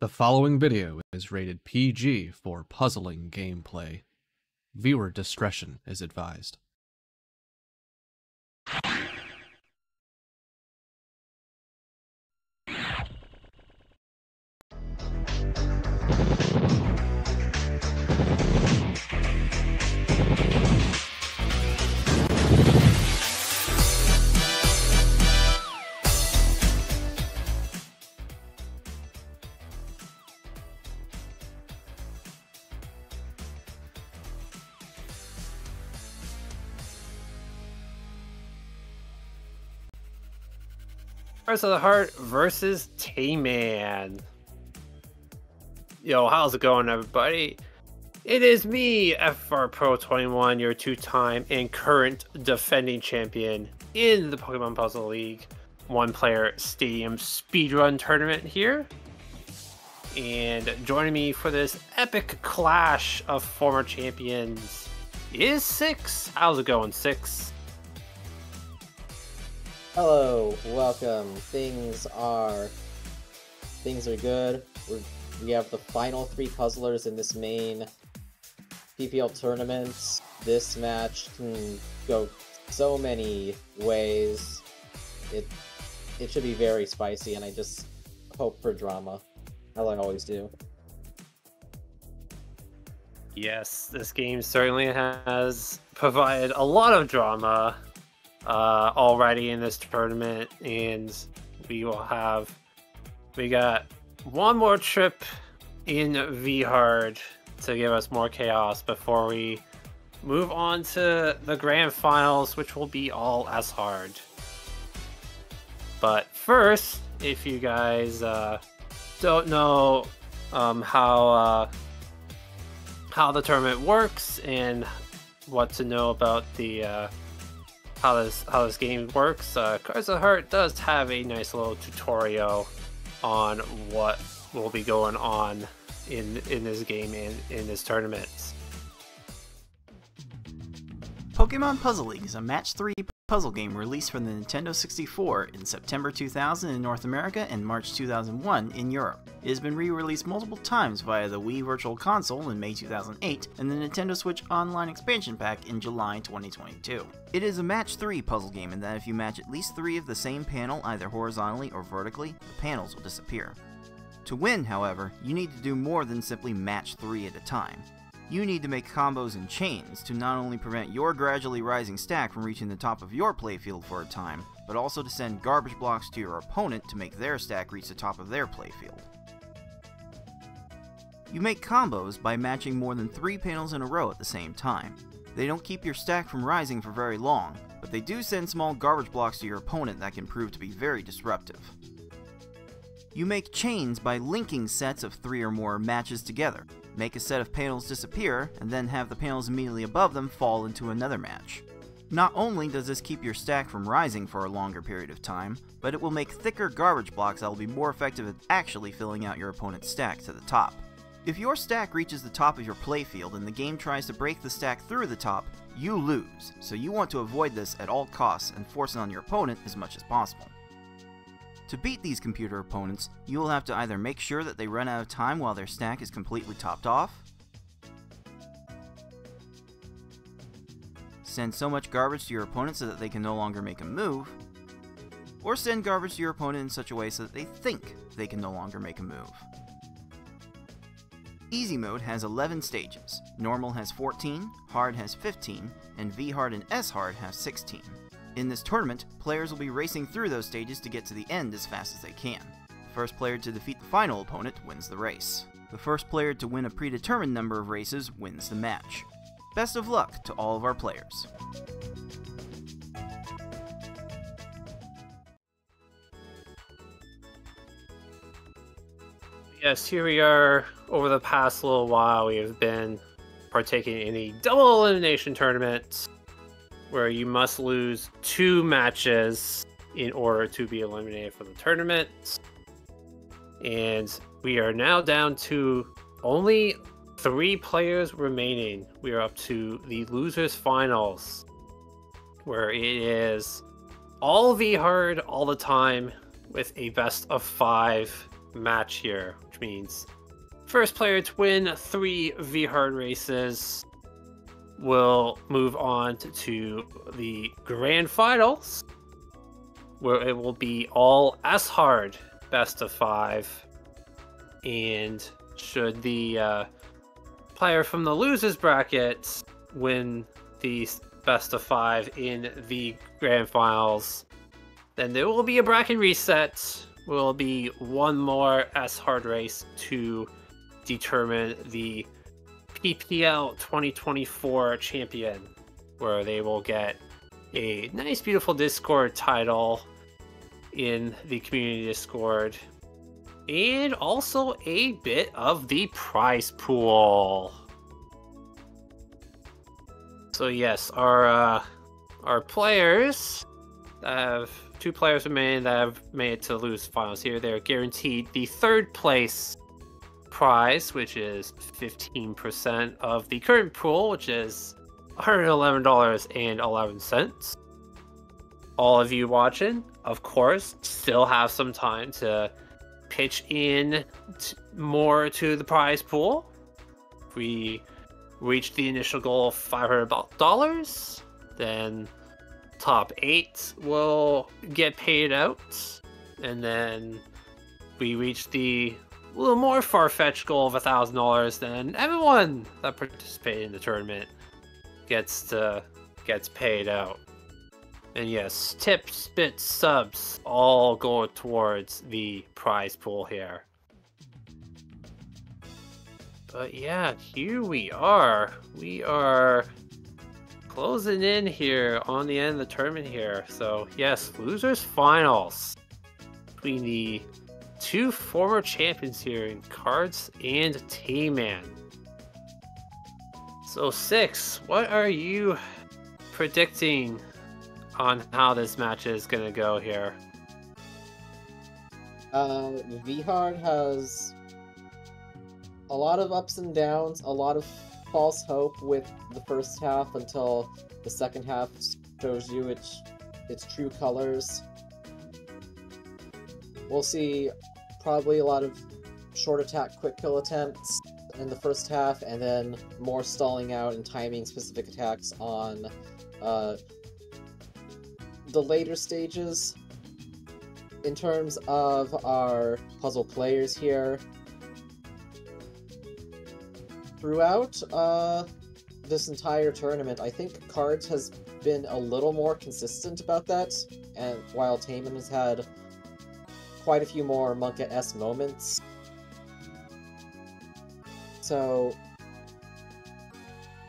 The following video is rated PG for puzzling gameplay. Viewer discretion is advised. Cards of the Heart versus TaymanND. Yo, how's it going, everybody? It is me, FR Pro 21, your two-time and current defending champion in the Pokemon Puzzle League one-player stadium speedrun tournament here. And joining me for this epic clash of former champions is Six. How's it going, Six? Hello, welcome. Things are good. We have the final three puzzlers in this main PPL tournament. This match can go so many ways. It should be very spicy, and I just hope for drama, as I always do. Yes, this game certainly has provided a lot of drama already in this tournament, and we got one more trip in V-Hard to give us more chaos before we move on to the grand finals, which will be all as hard. But first, if you guys don't know how the tournament works and what to know about the how this game works, Cards of the Heart does have a nice little tutorial on what will be going on in this game and in this tournament. Pokemon Puzzle League is a match 3 puzzle game released for the Nintendo 64 in September 2000 in North America and March 2001 in Europe. It has been re-released multiple times via the Wii Virtual Console in May 2008 and the Nintendo Switch Online Expansion Pack in July 2022. It is a match 3 puzzle game in that if you match at least 3 of the same panel either horizontally or vertically, the panels will disappear. To win, however, you need to do more than simply match 3 at a time. You need to make combos and chains to not only prevent your gradually rising stack from reaching the top of your playfield for a time, but also to send garbage blocks to your opponent to make their stack reach the top of their playfield. You make combos by matching more than 3 panels in a row at the same time. They don't keep your stack from rising for very long, but they do send small garbage blocks to your opponent that can prove to be very disruptive. You make chains by linking sets of 3 or more matches together. Make a set of panels disappear, and then have the panels immediately above them fall into another match. Not only does this keep your stack from rising for a longer period of time, but it will make thicker garbage blocks that will be more effective at actually filling out your opponent's stack to the top. If your stack reaches the top of your playfield and the game tries to break the stack through the top, you lose, so you want to avoid this at all costs and force it on your opponent as much as possible. To beat these computer opponents, you will have to either make sure that they run out of time while their stack is completely topped off, send so much garbage to your opponent so that they can no longer make a move, or send garbage to your opponent in such a way so that they think they can no longer make a move. Easy mode has 11 stages, normal has 14, hard has 15, and V-Hard and S-Hard have 16. In this tournament, players will be racing through those stages to get to the end as fast as they can. The first player to defeat the final opponent wins the race. The first player to win a predetermined number of races wins the match. Best of luck to all of our players. Yes, here we are. Over the past little while, we have been partaking in a double elimination tournament where you must lose 2 matches in order to be eliminated from the tournament. And we are now down to only 3 players remaining. We are up to the losers finals, where it is all V-Hard all the time with a best of 5 match here, which means first player to win 3 V-Hard races will move on to the grand finals, where it will be all S-Hard best of 5. And should the player from the losers bracket win the best of 5 in the grand finals, then there will be a bracket reset. Will be one more S-Hard race to determine the PPL 2024 champion, where they will get a nice, beautiful Discord title in the community Discord, and also a bit of the prize pool. So yes, our players have 2 players remaining that have made it to the lose finals here. They're guaranteed the 3rd place prize, which is 15% of the current pool, which is $111.11. All of you watching, of course, still have some time to pitch in more to the prize pool. If we reach the initial goal of $500, then top 8 will get paid out, and then we reach the little more far-fetched goal of $1,000, then everyone that participated in the tournament gets paid out. And yes, tips, bits, subs all go towards the prize pool here. But yeah, here we are. We are closing in here on the end of the tournament here. So yes, losers finals between the 2 former champions here in Cards and TaymanND. So 6, what are you predicting on how this match is gonna go here? V-Hard has a lot of ups and downs, a lot of false hope with the first half until the second half shows you its true colors. We'll see probably a lot of short attack, quick kill attempts in the first half, and then more stalling out and timing specific attacks on the later stages. In terms of our puzzle players here, throughout this entire tournament, I think Cards has been a little more consistent about that, and while TaymanND has had quite a few more Monka-esque moments. So,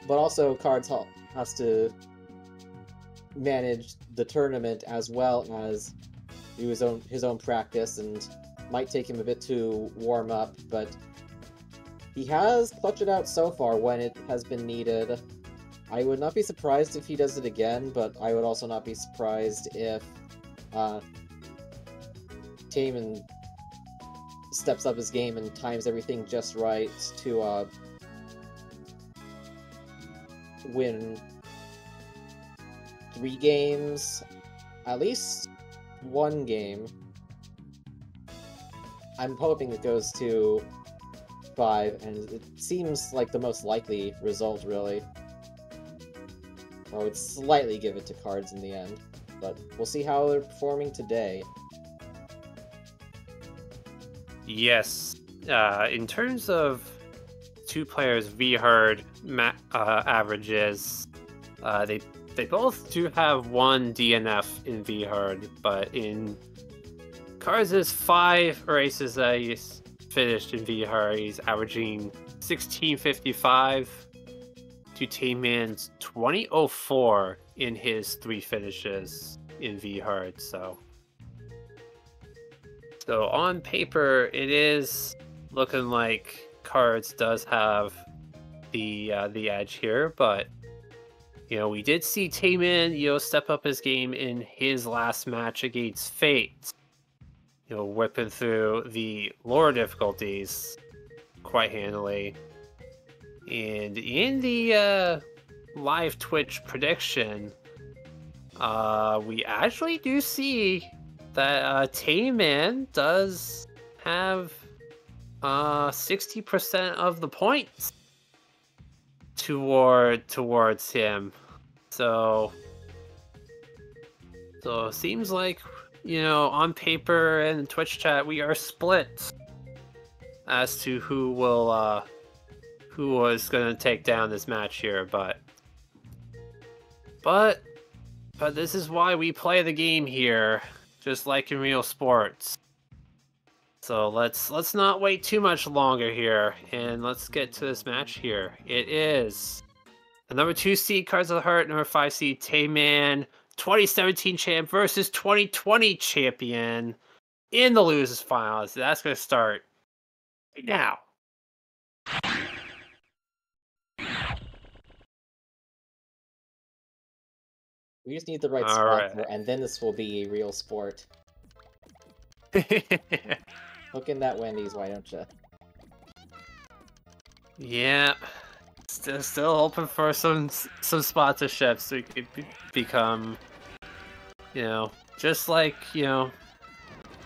but also Cards has to manage the tournament as well as do his own practice, and might take him a bit to warm up, but he has clutched it out so far when it has been needed. I would not be surprised if he does it again, but I would also not be surprised if TaymanND steps up his game and times everything just right to win 3 games, at least 1 game. I'm hoping it goes to 5, and it seems like the most likely result, really. I would slightly give it to Cards in the end, but we'll see how they're performing today. Yes, in terms of 2 players' V-Hard averages, they both do have 1 DNF in V-Hard, but in Cards' 5 races that he's finished in V-Hard, he's averaging 1655 to TaymanND's 2004 in his 3 finishes in V-Hard. So on paper, it is looking like Cards does have the edge here, but we did see TaymanND step up his game in his last match against Fate, whipping through the lower difficulties quite handily. And in the live Twitch prediction, we actually do see that TaymanND does have 60% of the points towards him. So it seems like, you know, on paper and Twitch chat we are split as to who was gonna take down this match here, but this is why we play the game here, just like in real sports. So let's not wait too much longer here, and let's get to this match here. It is the number 2 seed Cards of the Heart, number 5 seed TaymanND, 2017 champ versus 2020 champion in the losers finals. That's gonna start right now. We just need the right spot, and then this will be a real sport. Hook in that Wendy's, why don't you? Yeah, still hoping for some sponsorships so we could become, you know, just like, you know,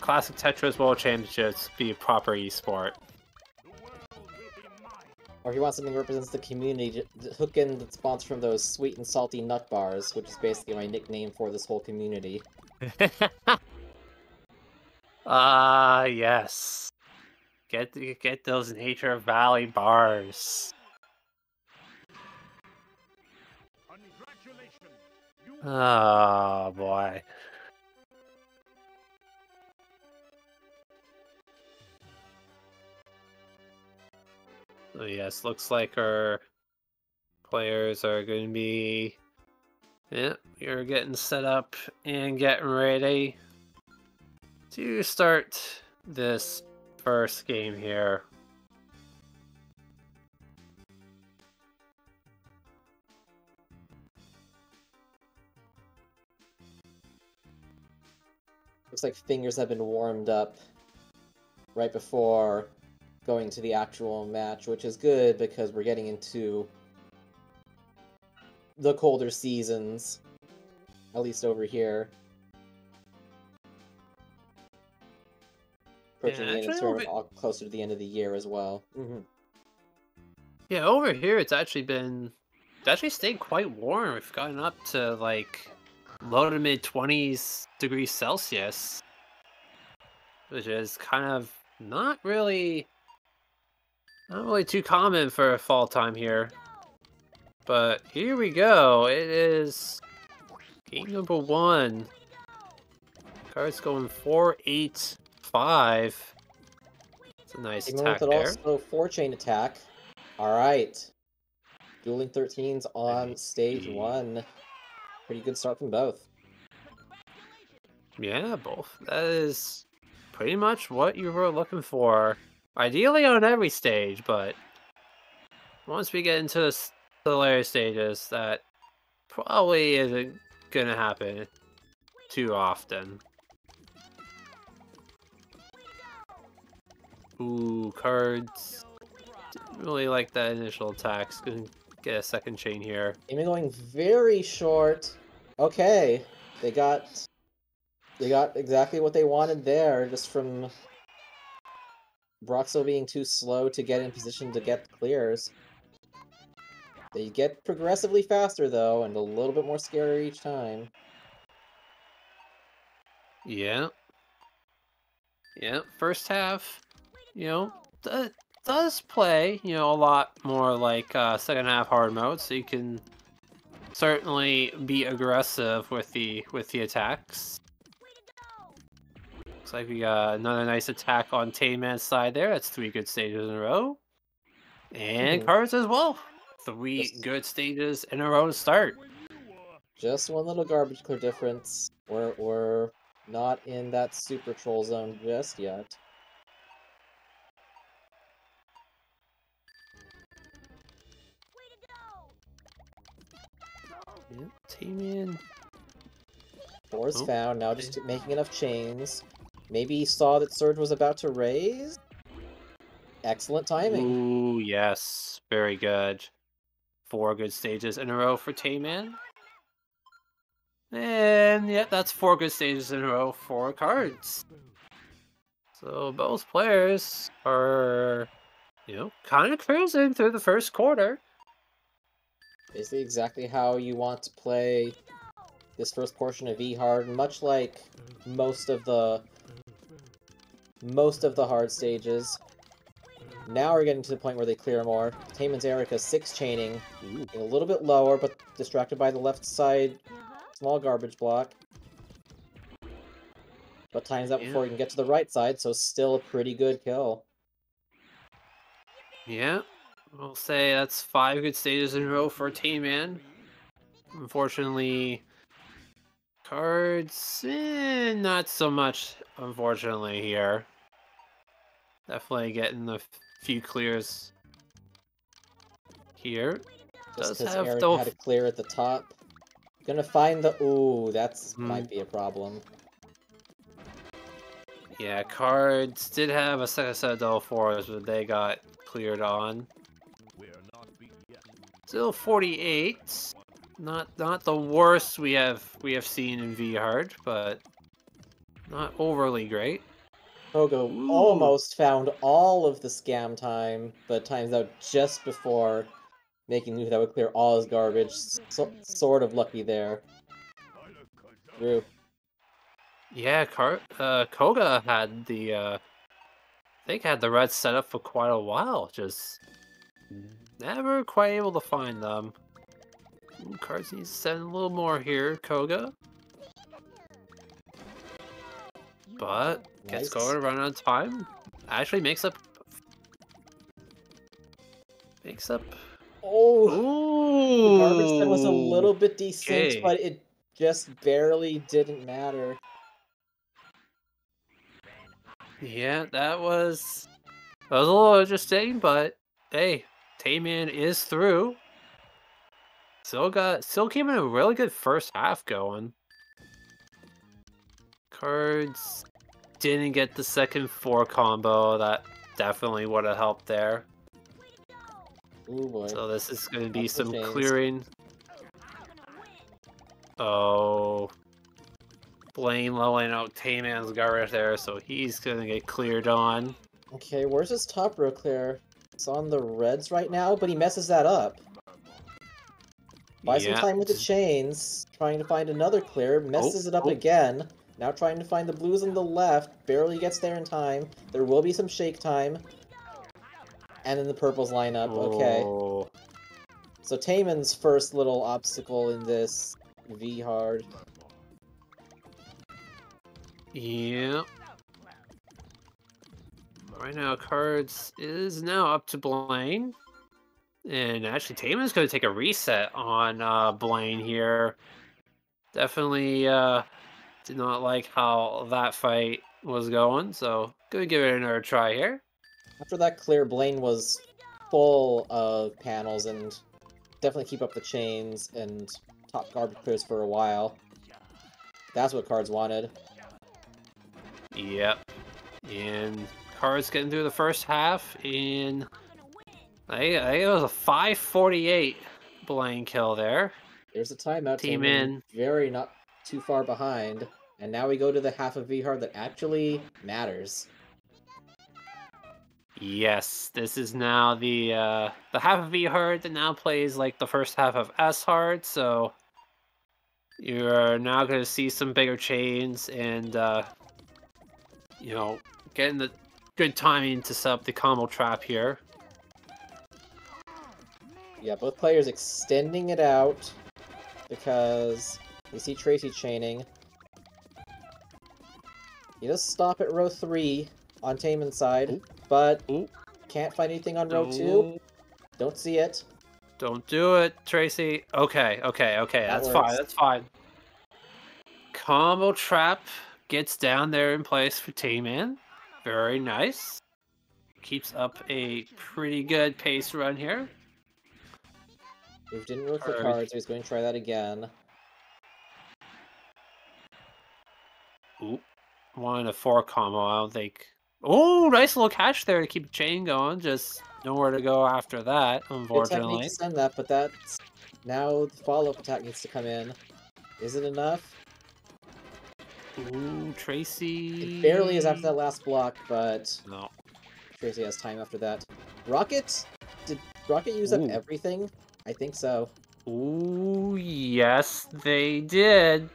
Classic Tetris World Championships be a proper esport. Or if you want something that represents the community, hook in the sponsor from those sweet and salty nut bars, which is basically my nickname for this whole community. Yes. Get those Nature Valley bars. Oh boy. So yes, looks like our players are going to be, yeah, we're getting set up and getting ready to start this first game here. Looks like fingers have been warmed up right before going to the actual match, which is good because we're getting into the colder seasons, at least over here. Approaching the end of the tournament, closer to the end of the year as well. Yeah, over here it's actually stayed quite warm. We've gotten up to like low to mid 20s degrees Celsius, which is kind of not really too common for fall time here. But here we go. It is game number 1. Cards going 4-8-5. It's a nice attack there. Also 4-chain attack. Alright. Dueling 13s on stage 1. Pretty good start from both. Yeah, both. That is pretty much what you were looking for. Ideally on every stage, but once we get into the later stages, that probably isn't gonna happen too often. Ooh, cards. Didn't really like that initial attack. Gonna get a second chain here. Even going very short. Okay, they got exactly what they wanted there, just from Broxo being too slow to get in position to get the clears. They get progressively faster, though, and a little bit more scary each time. Yeah. Yeah, first half, you know, does play, you know, a lot more like second half hard mode, so you can certainly be aggressive with the attacks. Looks like we got another nice attack on TaymanND's side there. That's 3 good stages in a row. And cards as well. 3 good stages in a row to start. Just one little garbage clear difference. We're not in that super troll zone just yet. Yeah, TaymanND. 4's found, now just making enough chains. Maybe he saw that Surge was about to raise? Excellent timing. Ooh, yes. Very good. 4 good stages in a row for TaymanND. And yeah, that's 4 good stages in a row for cards. So both players are, kind of cruising through the first quarter. Basically exactly how you want to play this first portion of V-Hard, much like most of the hard stages. Now we're getting to the point where they clear more. TaymanND's Erica 6 chaining, a little bit lower, but distracted by the left side small garbage block. But times out before he can get to the right side, so still a pretty good kill. Yeah, I'll say that's 5 good stages in a row for TaymanND. Unfortunately, Cards, not so much, unfortunately, here. Definitely getting a few clears here. Just Does because have Eric had a clear at the top. Gonna find the... Ooh, that's might be a problem. Yeah, Cards did have a second set of double fours, but they got cleared on. Still 48. Not the worst we have seen in V-Hard, but not overly great. Koga almost found all of the scam time, but times out just before making move that would clear all his garbage. Sort of lucky there. Through. Yeah, Koga had the I think had the reds set up for quite a while, just never quite able to find them. Cards needs to send a little more here, Koga. But gets Koga to run out of time. Actually makes up. Oh! Ooh! The garbage set was a little bit desynced, but it just barely didn't matter. Yeah, that was a little interesting, but hey, TaymanND is through. Still came in a really good first half going. Cards didn't get the second 4 combo. That definitely would have helped there. Ooh boy. So this is going to be some clearing. Oh. Blaine lowering out TaymanND's garbage there, so he's going to get cleared on. Okay, where's his top row clear? It's on the reds right now, but he messes that up. Buys some time with the chains, trying to find another clear, messes it up again. Now trying to find the blues on the left, barely gets there in time. There will be some shake time. And then the purples line up, okay. So TaymanND's first little obstacle in this V-Hard. Yeah. Right now, Cards is now up to Blaine. And actually, TaymanND's going to take a reset on Blaine here. Definitely did not like how that fight was going, so going to give it another try here. After that clear, Blaine was full of panels and definitely keep up the chains and top garbage clears for a while. That's what Cards wanted. Yep. And Cards getting through the first half in... I think it was a 5:48 Blaine kill there. There's a timeout. TaymanND very not too far behind. And now we go to the half of V-Hard that actually matters. Yes, this is now the half of V-Hard that now plays like the first half of S-Hard, so you're now going to see some bigger chains and, getting the good timing to set up the combo trap here. Yeah, both players extending it out because you see Tracy chaining. He does stop at row 3 on TaymanND's side, but can't find anything on row 2. Don't see it. Don't do it, Tracy. Okay. That's fine. That's fine. Combo trap gets down there in place for TaymanND. Very nice. Keeps up a pretty good pace run here. Move didn't work for Cards, so he's going to try that again. Ooh. 1 and a 4 combo, I don't think. Oh, nice little catch there to keep the chain going. Just nowhere to go after that, unfortunately. Good technique to send that, but that's... Now the follow-up attack needs to come in. Is it enough? Ooh, Tracy. It barely is after that last block, but No. Tracy has time after that. Rocket? Did Rocket use up Ooh. everything? I think so. Ooh, yes, they did.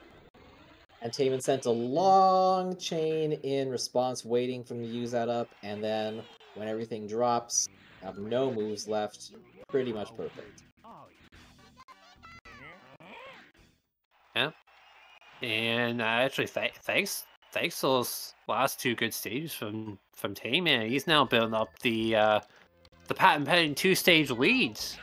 And Tayman sent a long chain in response, waiting for him to use that up, and then when everything drops, have no moves left. Pretty much perfect. Yeah. And actually, thanks to those last two good stages from Tayman, he's now building up the patent pending 2-stage leads.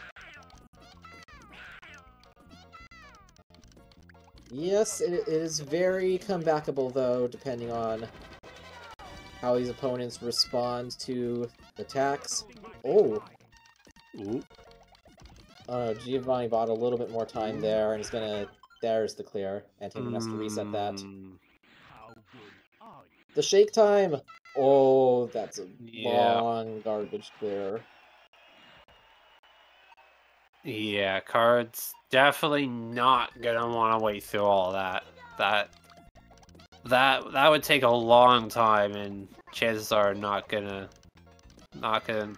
Yes, it is very comebackable, though, depending on how these opponents respond to attacks. Oh! Ooh. Giovanni bought a little bit more time there, and he's gonna... There's the clear, and Tayman has to reset that. The shake time! Oh, that's a long garbage clear. Yeah, Cards definitely not gonna want to wait through all that. That would take a long time, and chances are not gonna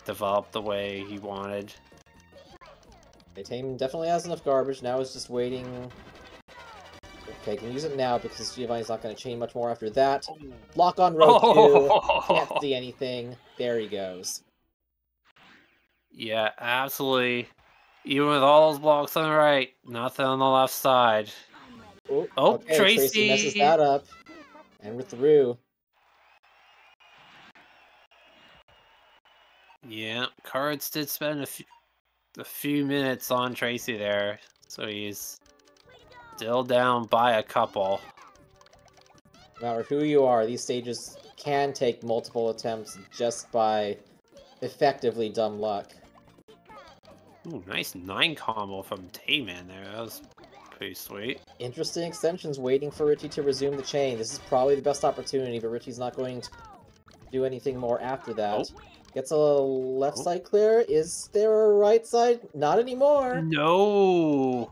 develop the way he wanted. Okay, Tayman definitely has enough garbage. Now he's just waiting. Okay, can use it now because Giovanni's not going to chain much more after that. Block on row 2. Can't see anything. There he goes. Yeah, absolutely. Even with all those blocks on the right, nothing on the left side. Oh, okay, Tracy messes that up. And we're through. Yeah, Cards did spend a few minutes on Tracy there, so he's still down by a couple. No matter who you are, these stages can take multiple attempts just by effectively dumb luck. Ooh, nice 9 combo from Tayman there. That was pretty sweet. Interesting extensions waiting for Richie to resume the chain. This is probably the best opportunity, but Richie's not going to do anything more after that. Oh. Gets a left side clear. Is there a right side? Not anymore. No!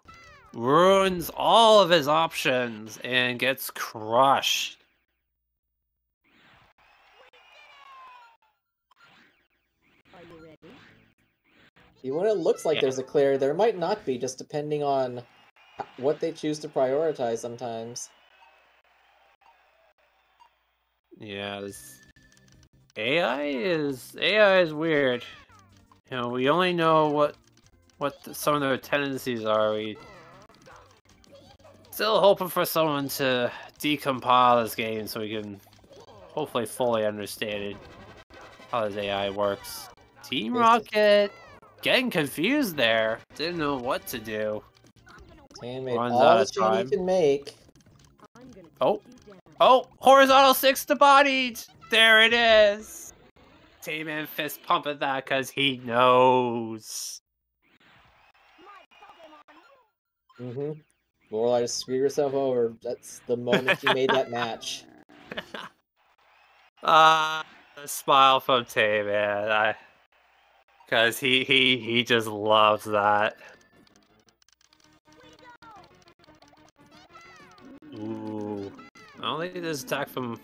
Ruins all of his options and gets crushed. Even when it looks like there's a clear, there might not be, just depending on what they choose to prioritize sometimes. Yeah, this AI is weird. You know, we only know what some of their tendencies are. We still hoping for someone to decompile this game so we can hopefully fully understand it, how this AI works. Team Rocket getting confused there. Didn't know what to do. Tan made all the chain he can make. Oh, horizontal 6 to bodied. There it is. Tayman fist pumping that because he knows. Lorelai just screwed herself over. That's the moment she made that match. The smile from Tayman. Because he just loves that. Ooh. I don't think this attack from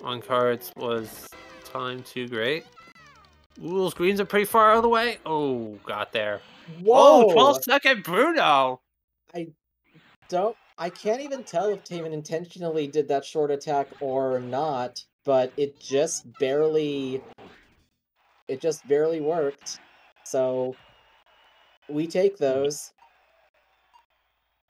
on Cards was timed too great. Ooh, those greens are pretty far out of the way. Oh, got there. Whoa! 12-second Bruno! I can't even tell if Tayman intentionally did that short attack or not, but it just barely worked. So we take those.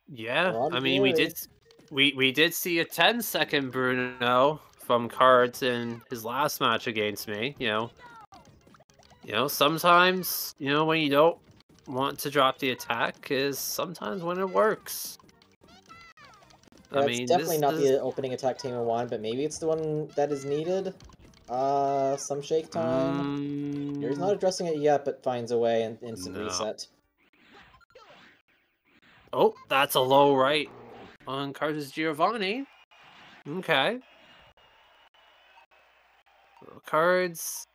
Yeah, I mean, we did see a 10-second Bruno from Cards in his last match against me. You know, sometimes when you don't want to drop the attack is sometimes when it works. Yeah, I mean, definitely not the opening attack Tayman won, but maybe it's the one that is needed. Some shake time. He's not addressing it yet, but finds a way and instant reset. Oh, that's a low right on Cards Giovanni. Okay. Cards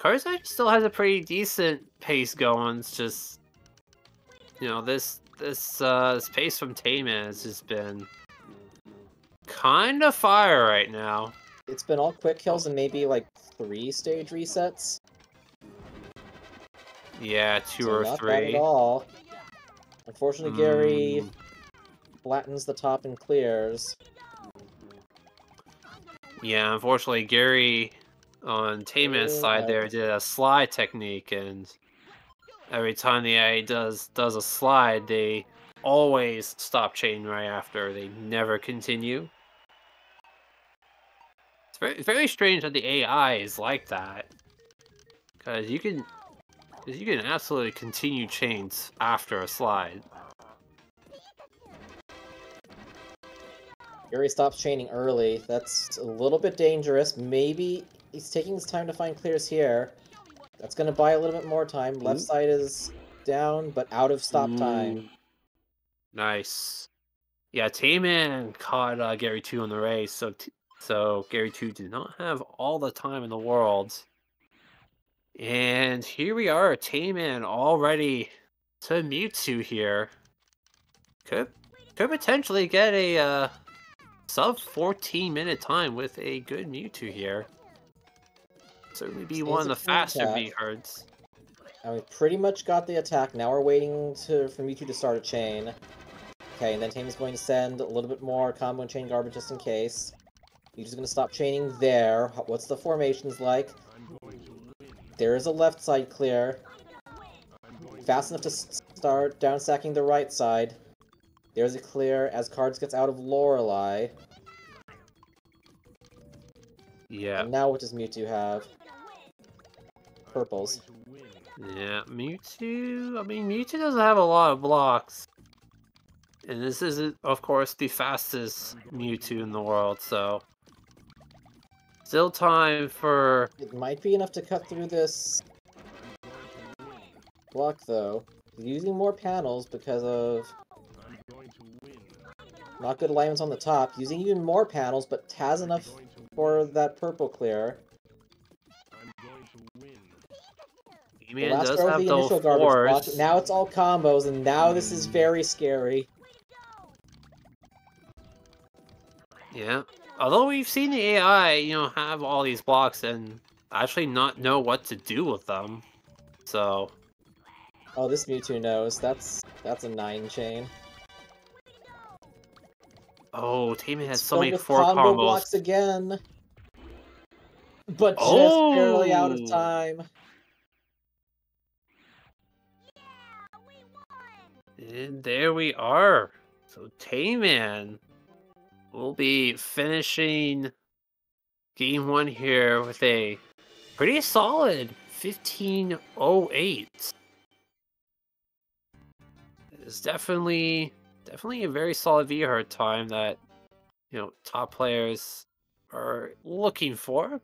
actually still has a pretty decent pace going. It's just, this pace from Tayman has just been kind of fire right now. It's been all quick kills and maybe like 3 stage resets. Yeah, 2 So or not 3. bad at all. Unfortunately, Gary flattens the top and clears. Yeah, unfortunately, Gary on TaymanND's side there did a slide technique, and every time the AI does a slide, they always stop chain right after. They never continue. It's very strange that the AI is like that, because you can absolutely continue chains after a slide. Gary stops chaining early. That's a little bit dangerous. Maybe he's taking his time to find clears here. That's going to buy a little bit more time. Left side is down, but out of stop time. Nice. Yeah, TaymanND caught Gary 2 on the race, so Gary 2 did not have all the time in the world. And here we are, TaymanND all ready to Mewtwo here. Could potentially get a sub 14-minute time with a good Mewtwo here. Certainly be one of the faster V-Herds. And we pretty much got the attack. Now we're waiting for Mewtwo to start a chain. Okay, and then TaymanND's going to send a little bit more combo and chain garbage just in case. Mewtwo's going to stop chaining there. What's the formations like? There is a left side clear. Fast enough to start down stacking the right side. There's a clear as Cards gets out of Lorelei. Yeah. And now what does Mewtwo have? Purples. Yeah, Mewtwo... I mean, Mewtwo doesn't have a lot of blocks. And this isn't, of course, the fastest Mewtwo in the world, so... Still time for... It might be enough to cut through this block, though. He's using more panels because of not good alignments on the top. Using even more panels, but has enough for that purple clear. The last does have the those initial garbage block. fours. Now it's all combos, and now this is very scary. Yeah. Although we've seen the AI, have all these blocks and actually not know what to do with them. So... Oh, this Mewtwo knows. That's a 9 chain. Oh, TaymanND has so Filled many with 4 combo combos. blocks again. But just barely out of time. And there we are. So TaymanND will be finishing game 1 here with a pretty solid 15:08. It's definitely a very solid V-Hurt time that top players are looking for.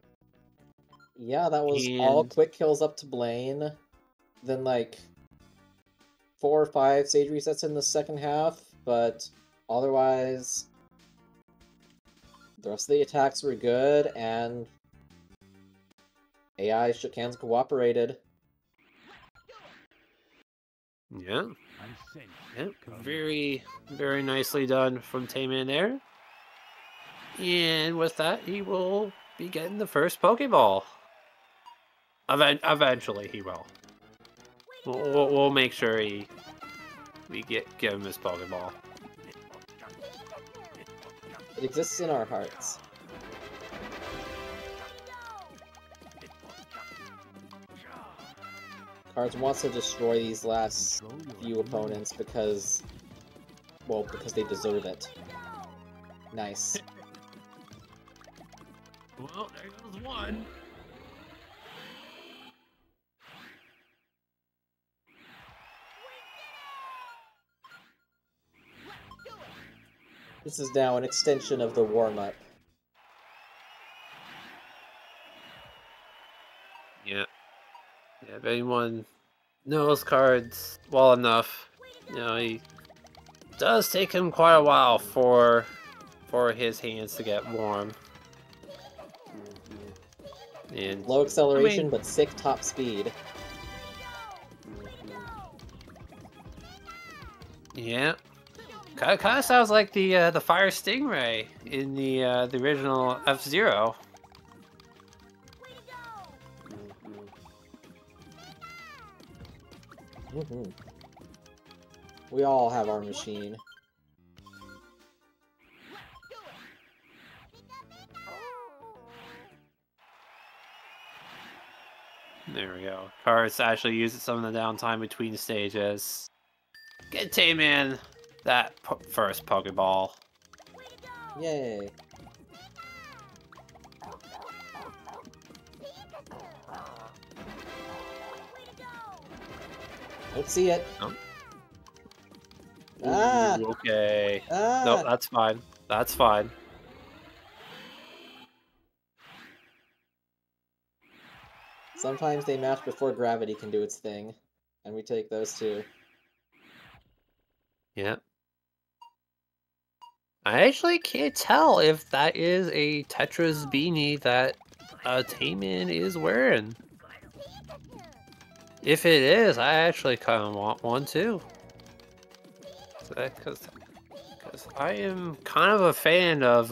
Yeah, that was all quick kills up to Blaine. Then like 4 or 5 stage resets in the second half, but otherwise the rest of the attacks were good and AI shook hands, cooperated. Yeah. Yep, very, very nicely done from TaymanND there. And with that, he will be getting the first Pokeball. Eventually, he will. We'll make sure we give him his Pokeball. It exists in our hearts. Cards wants to destroy these last few opponents because they deserve it. Nice. Well, there goes one. This is now an extension of the warm-up. Yeah. Yeah, if anyone knows Cards well enough, he does take him quite a while for his hands to get warm. And low acceleration, but sick top speed. Yeah. Kind of sounds like the Fire Stingray in the original F-Zero. We all have our machine. There we go. Cards actually uses some of the downtime between the stages. Get Tayman that first Pokeball. Yay. Don't see it. Oh. Ah! Ooh, okay. Ah! Nope, that's fine. That's fine. Sometimes they match before gravity can do its thing, and we take those two. Yep. I actually can't tell if that is a Tetris beanie that Tayman is wearing. If it is, I actually kind of want one too. Because I am kind of a fan of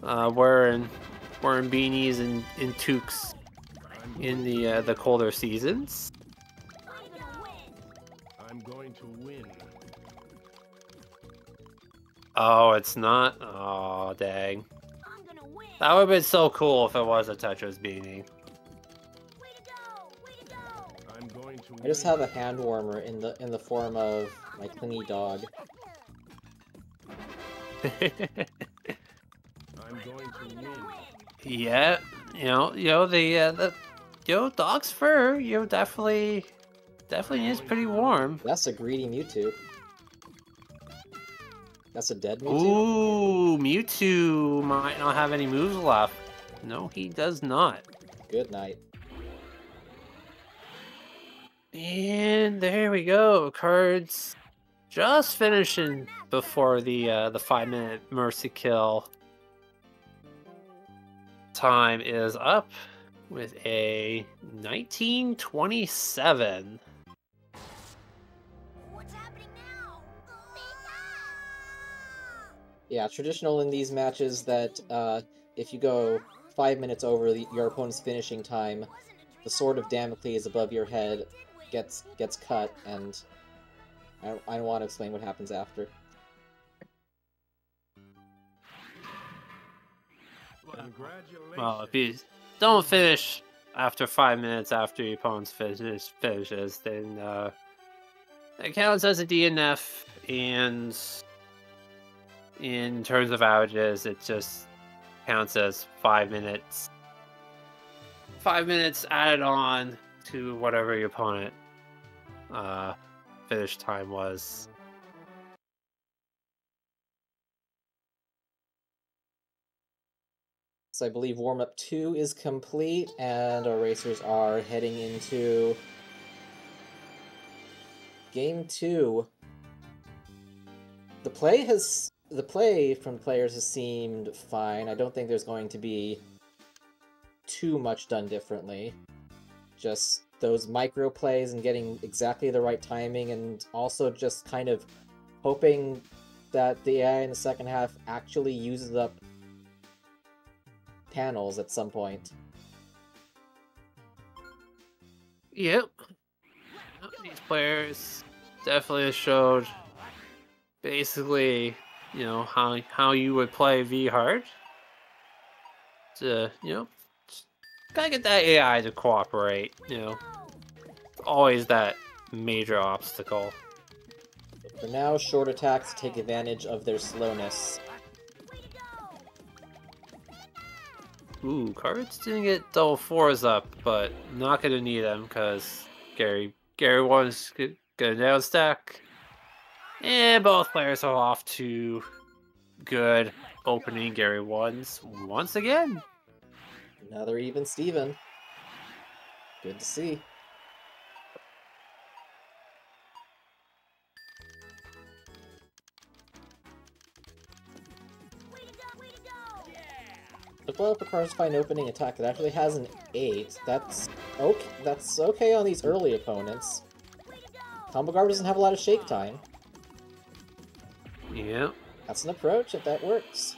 wearing beanies and toques in the colder seasons. I'm going to win. Oh, it's not? Oh, dang. That would have been so cool if it was a Tetris beanie. I'm going to I just have a hand warmer in the form of my clingy dog. I'm going to win. Yeah, the dog's fur, definitely is pretty warm. That's a greedy Mewtwo. That's a dead Mewtwo? Ooh, Mewtwo might not have any moves left. No, he does not. Good night. And there we go. Cards just finishing before the 5-minute mercy kill time is up with a 1927. Yeah, traditional in these matches that if you go 5 minutes over your opponent's finishing time, the Sword of Damocles above your head gets cut, and I don't want to explain what happens after. Congratulations. Well, if you don't finish after 5 minutes after your opponent's finishes, then it counts as a DNF, and in terms of outages, it just counts as 5 minutes. 5 minutes added on to whatever your opponent finish time was. So I believe warm-up 2 is complete, and our racers are heading into Game 2. The play from players has seemed fine. I don't think there's going to be too much done differently. Just those micro plays and getting exactly the right timing, and also just kind of hoping that the AI in the second half actually uses up panels at some point. Yep. These players definitely showed basically, how you would play V hard. To, gotta get that AI to cooperate, It's always that major obstacle. But for now, short attacks take advantage of their slowness. Ooh, Cards didn't get double fours up, but not gonna need them because Gary one's gonna down stack. And both players are off to good opening Gary ones once again. Another even Steven. Good to see. Look well for Cards to find an opening attack that actually has an 8. That's okay on these early opponents. Combo Guard doesn't have a lot of shake time. Yeah. That's an approach if that works.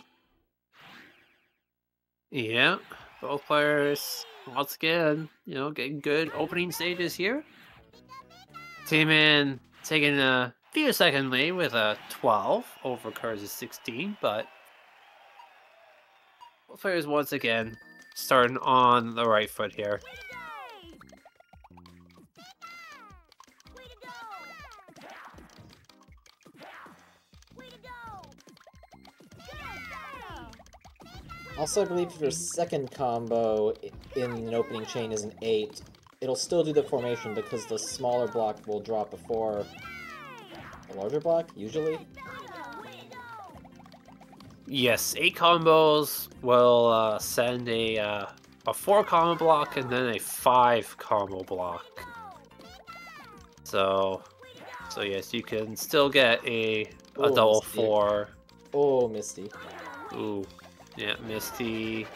Yeah. Both players, once again, getting good opening stages here. Tayman taking a few second lead with a 12 over Cards' 16, but both players once again starting on the right foot here. Also, I believe if your second combo in an opening chain is an 8, it'll still do the formation because the smaller block will drop before a larger block, usually. Yes, 8 combos will send a 4 combo block and then a 5 combo block. So yes, you can still get a double Misty. 4. Oh, Misty. Ooh, yeah, Misty.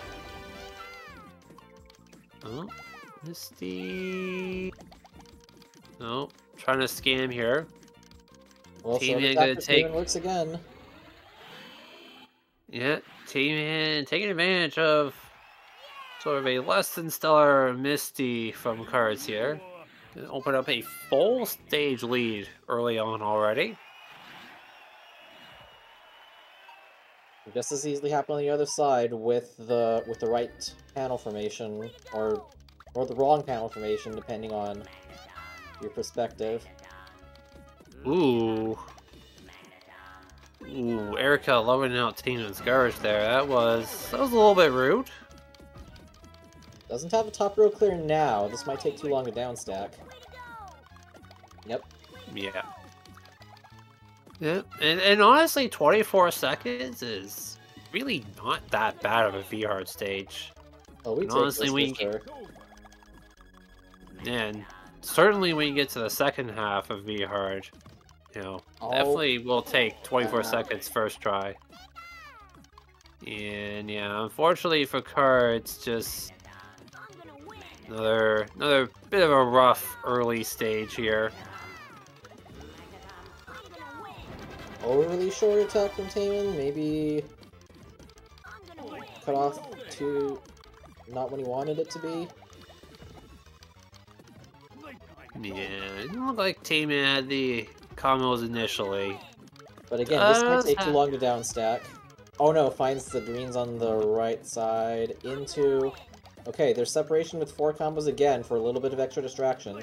Oh, Misty. Oh, trying to scam here. Well, so Tayman the gonna Dr. take. Steven works again. Yeah, Tayman taking advantage of sort of a less than stellar Misty from Cards here. Gonna open up a full stage lead early on already. Just as easily happen on the other side with the right panel formation or the wrong panel formation, depending on your perspective. Ooh. Ooh, Erica loving out Tayman's garbage there. That was a little bit rude. Doesn't have a top row clear now. This might take too long to downstack. Yep. Yeah. Yeah, and honestly, 24 seconds is really not that bad of a V-Hard stage. Oh, we And take honestly, this when for sure. And certainly when you get to the second half of V-Hard, definitely will take 24 seconds first try. And yeah, unfortunately for Cards, just another bit of a rough early stage here. Overly short attack from Tayman, maybe cut off to not when he wanted it to be. Yeah, it didn't look like Tayman had the combos initially. But again, this might take too long to downstack. Oh no, finds the greens on the right side into... Okay, there's separation with 4 combos again for a little bit of extra distraction.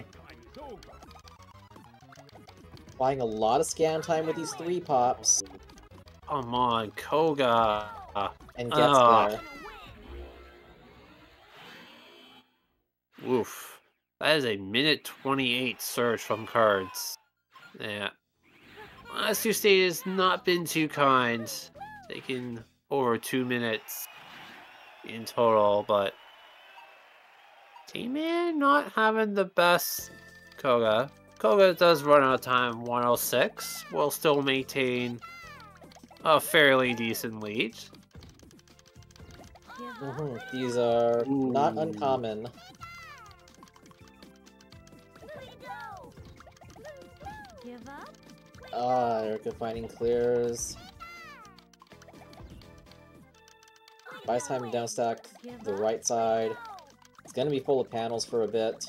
Buying a lot of scan time with these 3 pops. Come on, Koga. And gets there. Oof. That is a minute 28 surge from Cards. Yeah. Last 2 stages not been too kind. Taking over 2 minutes in total, but Tayman not having the best Koga. Koga does run out of time 106. Will still maintain a fairly decent lead. These are not uncommon. Erica finding clears. Buys time to downstack the right side. It's gonna be full of panels for a bit.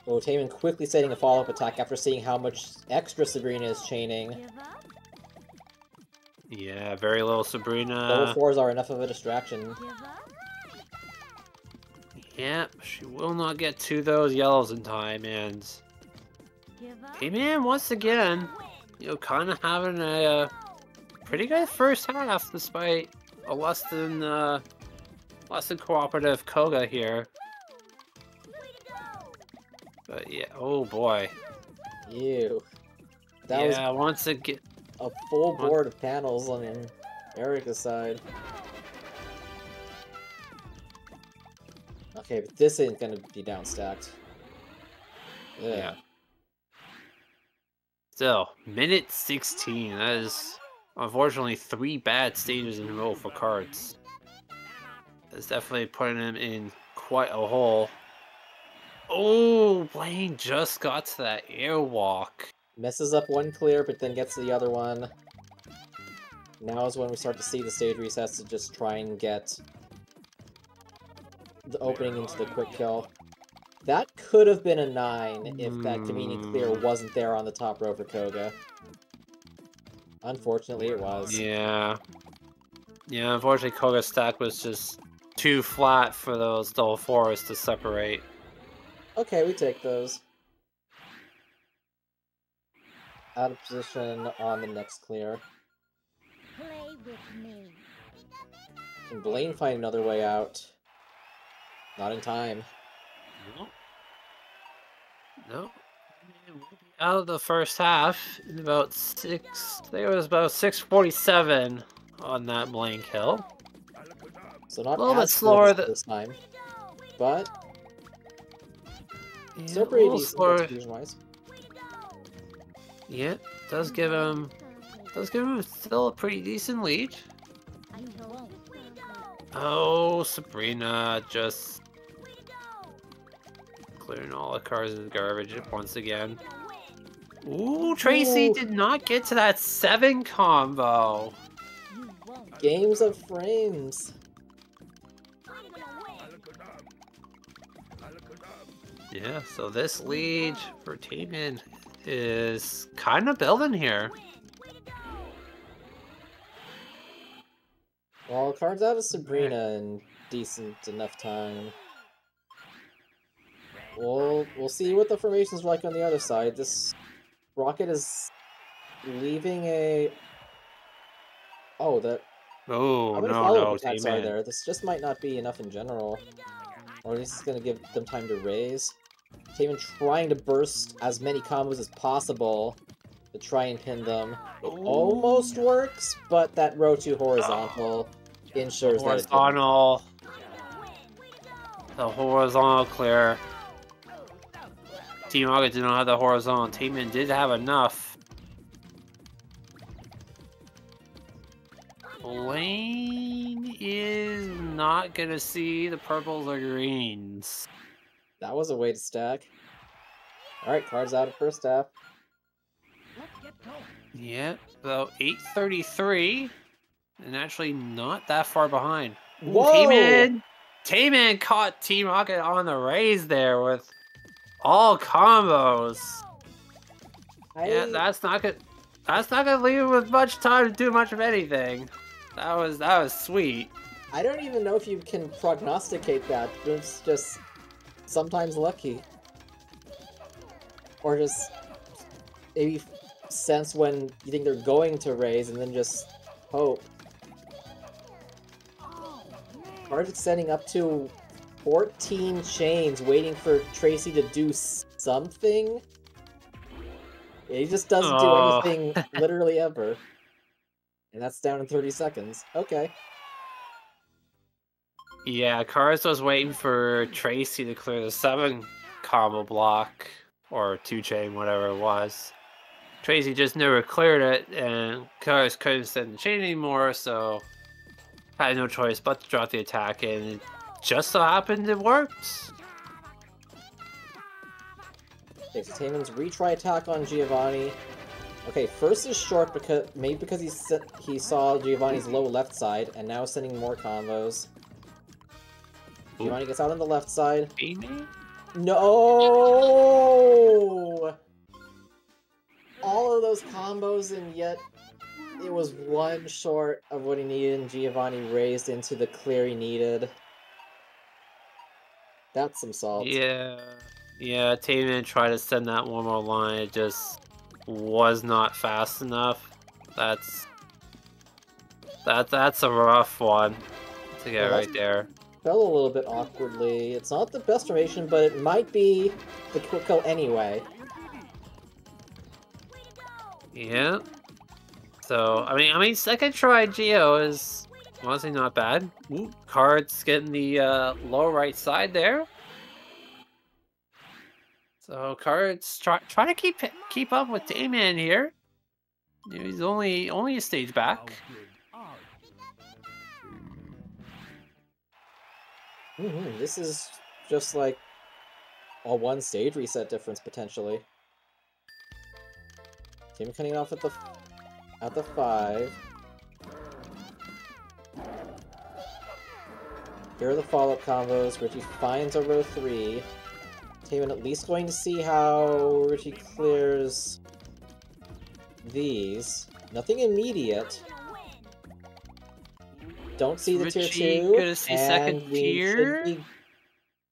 Oh, Tayman quickly setting a follow-up attack after seeing how much extra Sabrina is chaining. Yeah, very little Sabrina. Double 4s are enough of a distraction. Yep, she will not get to those yellows in time, and Tayman once again, kind of having a pretty good first half despite a less than cooperative Koga here. But yeah, oh boy. Ew. That was once again a full board of panels on Erica's side. Okay, but this ain't gonna be downstacked. Yeah. Still, minute 16. That is unfortunately 3 bad stages in a row for Cards. That's definitely putting him in quite a hole. Oh, Blaine just got to that airwalk. Messes up one clear, but then gets to the other one. Now is when we start to see the stage resets to just try and get the opening into the quick kill. That could have been a 9 if that convenient clear wasn't there on the top row for Koga. Unfortunately, it was. Yeah. Yeah, unfortunately, Koga's stack was just too flat for those double fours to separate. Okay, we take those. Out of position on the next clear. Play with me. Can Blaine find another way out? Not in time. No. Out of the first half, in about 6... I think it was about 6:47 on that Blaine kill. So not A little bit as slower slower this time, but Yeah, still a pretty little decent slower. execution-wise. Yeah, does give him still a pretty decent lead. Oh, Sabrina just clearing all the cards of the garbage once again. Ooh, Tracy Ooh. did not get to that 7 combo. Games of frames. Yeah, so this lead for TaymanND is kind of building here. Well, cards out of Sabrina in decent enough time. We'll see what the formations are like on the other side. This Rocket is leaving a... Oh, that... Oh, How many no, follow-up no, attacks are TaymanND. there? This just might not be enough in general. Or at least it's going to give them time to raise. Tayman trying to burst as many combos as possible to try and pin them. It almost works, but that row 2 horizontal ensures that it didn't. Horizontal. The horizontal clear. Team Rocket did not have the horizontal. TaymanND did have enough. Blaine is not gonna see the purples or greens. That was a way to stack. Alright, cards out of first half. Yeah, so 8:33, and actually not that far behind. Ooh, Whoa! TaymanND caught Team Rocket on the raise there with all combos. Yeah, that's not good. That's not gonna leave him with much time to do much of anything. That was sweet. I don't even know if you can prognosticate that. It's just sometimes lucky. Or just maybe sense when you think they're going to raise and then just hope. Cards extending up to 14 chains waiting for Tracy to do something. Yeah, he just doesn't do anything literally ever. And that's down in 30 seconds. Okay. Yeah, Cars was waiting for Tracy to clear the 7 combo block, or 2 chain, whatever it was. Tracy just never cleared it, and Cars couldn't send the chain anymore, so had no choice but to drop the attack, and it just so happened it worked. Okay, so TaymanND's retry attack on Giovanni. Okay, first is short because he saw Giovanni's low left side, and now is sending more combos. Giovanni gets out on the left side. No! All of those combos, and yet it was one short of what he needed, and Giovanni raised into the clear he needed. That's some salt. Yeah, TaymanND tried to send that one more line, it just was not fast enough. That's a rough one to get right there. Fell a little bit awkwardly. It's not the best formation, but it might be the quick kill anyway. Yeah. So I mean, second try Geo is honestly not bad. Ooh, Cards getting the low right side there. So Cards try to keep up with TaymanND here. You know, he's only a stage back. This is just like All one stage reset difference potentially. Tayman cutting off at the 5. Here are the follow-up combos. Richie finds a row 3. Tayman at least going to see how Richie clears these. Nothing immediate. Don't see the tier Richie 2. gonna see second and we tier? should be...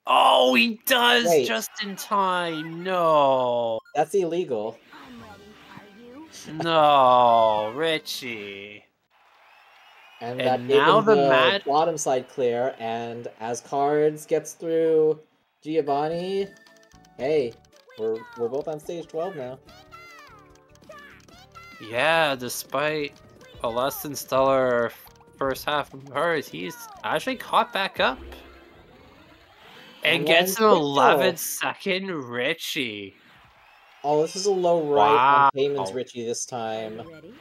Oh, he does Wait. just in time. No. That's illegal. I'm ready. Are you? No, Richie. And And that now gave him the the bottom side clear, and as Cards gets through Giovanni, hey, we're both on stage 12 now. Yeah, despite a less than stellar first half of hers, he's actually caught back up. And gets an one quick 11-second Richie. Oh, this is a low right Wow. on Tayman's Richie this time. Ready?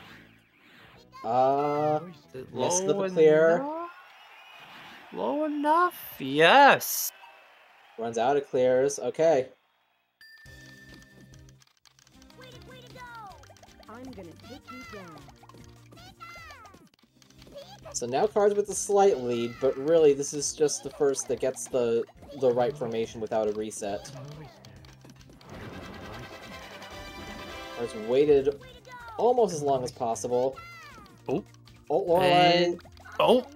Missed the clear. Enough? Low enough? Yes. Runs out of clears. Okay. Way to go! I'm gonna take you down. So now Cards with a slight lead, but really this is just the first that gets the right formation without a reset. Cards waited almost as long as possible. Oh. Oh, Lorelei. And... Oh,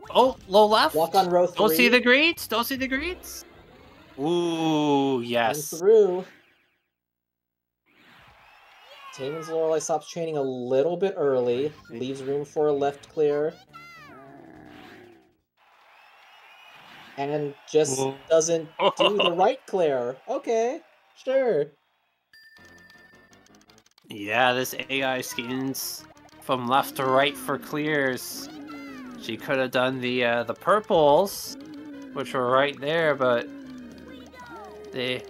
low left. Walk on row 3. Don't see the greets. Don't see the greets. Ooh, And yes. through. Tayman's Lorelei stops chaining a little bit early. Leaves room for a left clear. And just doesn't do the right clear. Okay, sure. Yeah, this AI skins from left to right for clears. She could have done the purples, which were right there, but the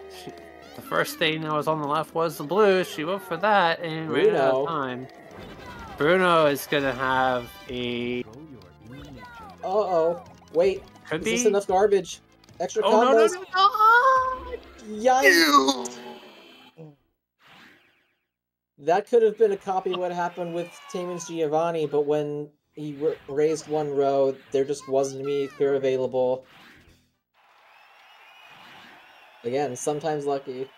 first thing that was on the left was the blues. She went for that and ran out of time. Bruno is gonna have a... Uh-oh. Wait. Could Is be? this enough garbage? Extra Oh, combos? no! Yikes! That could have been a copy of what happened with Tayman's Giovanni, but when he raised one row, there just wasn't immediate clear available. Again, sometimes lucky.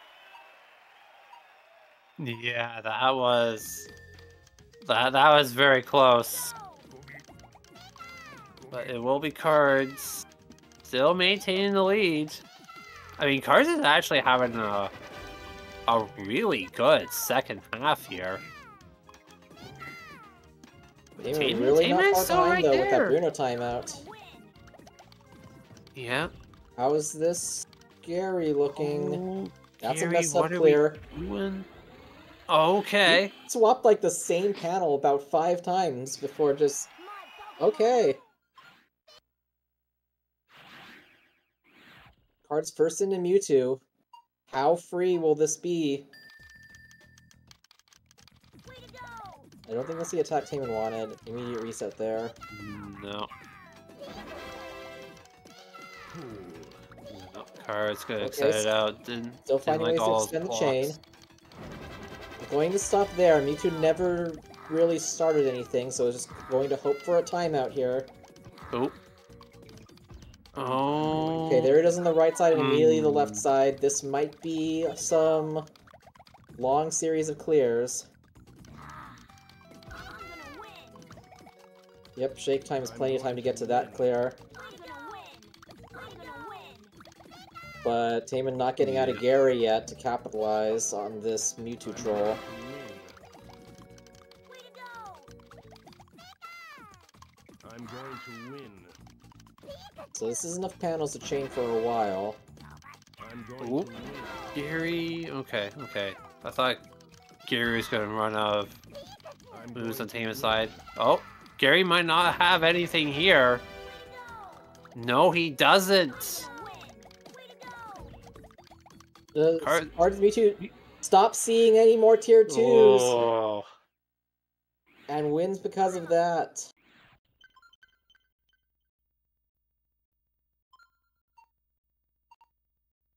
Yeah, that was very close. But it will be Cards still maintaining the lead. I mean, Cards is actually having a really good second half here. Tayman really not far still behind right though with that there. Bruno timeout. Yeah. How is this Gary looking? Oh, That's Gary, a mess up what are clear. we doing? Okay. He swapped like the same panel about 5 times before just... Okay. Cards first into Mewtwo. How free will this be? I don't think that's the attack Tayman wanted. Immediate reset there. No. Cards gonna extend it out. Still finding ways to extend the chain. Going to stop there. Mewtwo never really started anything, so it's just going to hope for a timeout here. Oh. Oh. Okay, there it is on the right side and immediately the left side. This might be some long series of clears. Yep, shake time is plenty of time to get to that clear. But Tayman not getting out of Gary yet to capitalize on this Mewtwo troll. I'm going to win. So this is enough panels to chain for a while. I'm going to win. Gary, okay. I thought Gary was gonna run out of I'm moves on going to Tayman's side. Oh, Gary might not have anything here. No, he doesn't. Cards Mewtwo stop seeing any more tier 2s Oh. and wins because of that.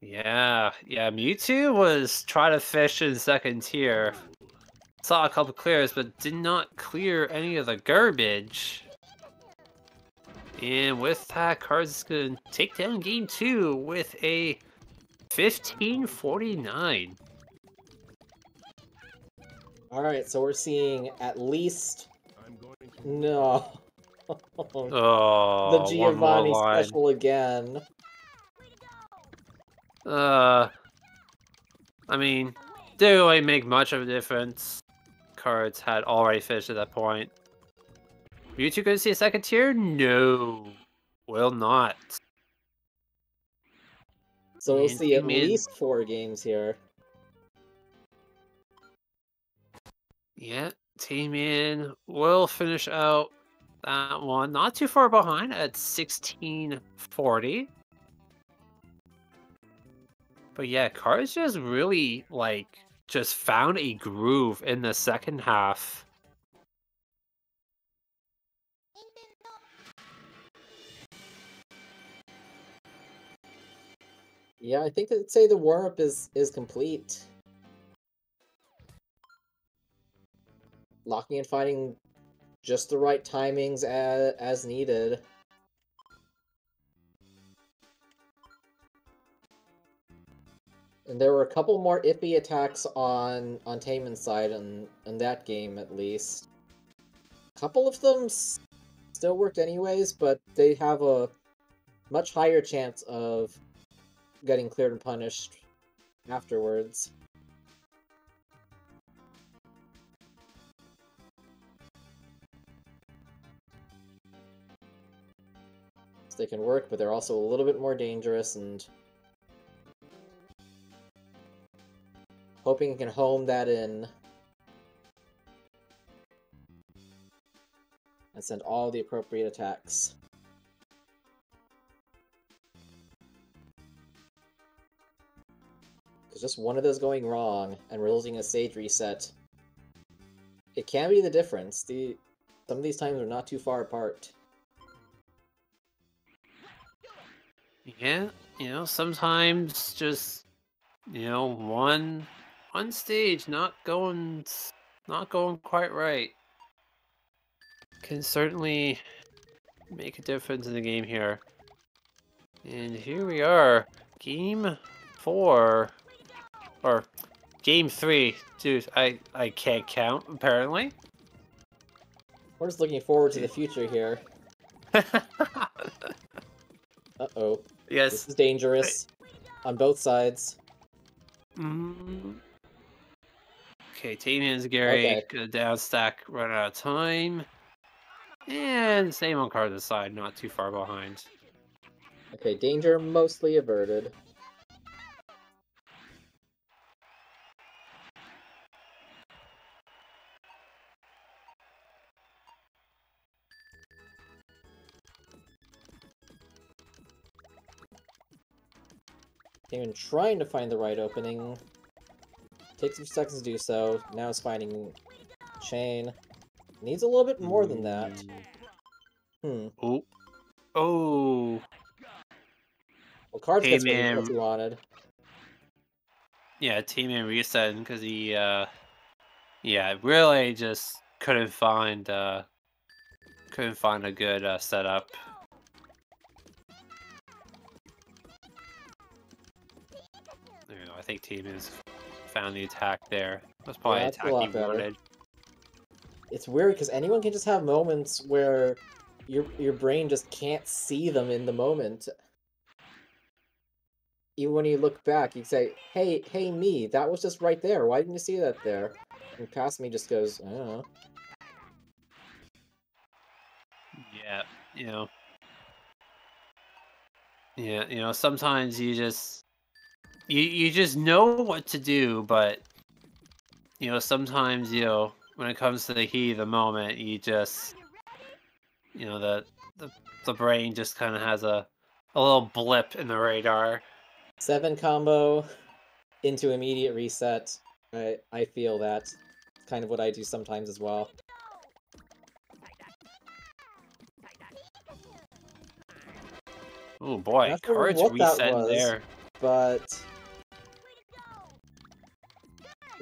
Yeah, Mewtwo was trying to fish in second tier. Saw a couple clears, but did not clear any of the garbage. And with that, Cards is going to take down game 2 with a 15-49. Alright, so we're seeing at least... I'm going to No. Oh, The one more Giovanni line. special again. I mean, didn't really make much of a difference. Cards had already finished at that point. Mewtwo going to see a second tier? No, will not. So we'll And see at Team Mid- least 4 games here. Yeah, TaymanND will finish out that one. Not too far behind at 16-40. But yeah, Cards just really, like, just found a groove in the second half. Yeah, I think I'd say the warm-up is complete. Locking and finding just the right timings as needed. And there were a couple more iffy attacks on TaymanND's side in that game, at least. A couple of them still worked anyways, but they have a much higher chance of getting cleared and punished afterwards. So they can work, but they're also a little bit more dangerous, and hoping you can home that in and send all the appropriate attacks. Because just one of those going wrong and resulting in a stage reset, it can be the difference. Some of these times are not too far apart. Yeah, sometimes just, one stage not going quite right can certainly make a difference in the game here. And here we are, game 4, or game 3. Dude, I can't count, apparently. We're just looking forward to the future here. Uh-oh. Yes. This is dangerous. On both sides. Okay, TaymanND's Gary, Okay. gonna down stack, run out of time. And same on Cards' side, not too far behind. Okay, danger mostly averted. Even trying to find the right opening. Takes a few seconds to do so. Now it's finding chain. Needs a little bit more than that. Oh. Well, Cards gets what TaymanND. he wanted. Yeah, TaymanND resetting because he, really just couldn't find a good setup. I think TaymanND's found the attack there. That's probably Yeah, the that's a attack lot he better. wanted. It's weird because anyone can just have moments where your brain just can't see them in the moment. Even when you look back, you say, hey me, that was just right there. Why didn't you see that there? And past me just goes, I don't know. Yeah, sometimes you just know what to do, but sometimes when it comes to the heat of the moment, you just the brain just kind of has a little blip in the radar. 7 combo into immediate reset. I feel that. It's kind of what I do sometimes as well. Oh boy, Not sure Cards what that reset was, there. but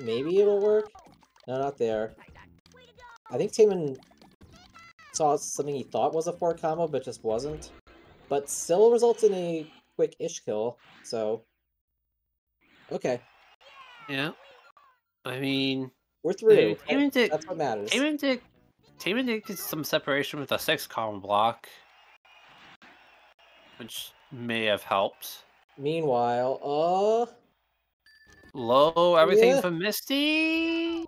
maybe it'll work? No, not there. I think Tayman saw something he thought was a 4 combo, but just wasn't. But still results in a quick-ish kill, so... Okay. Yeah. I mean... We're through. TaymanND That's what matters. TaymanND gets some separation with a 6 combo block, which may have helped. Meanwhile, Low, everything yeah. from Misty.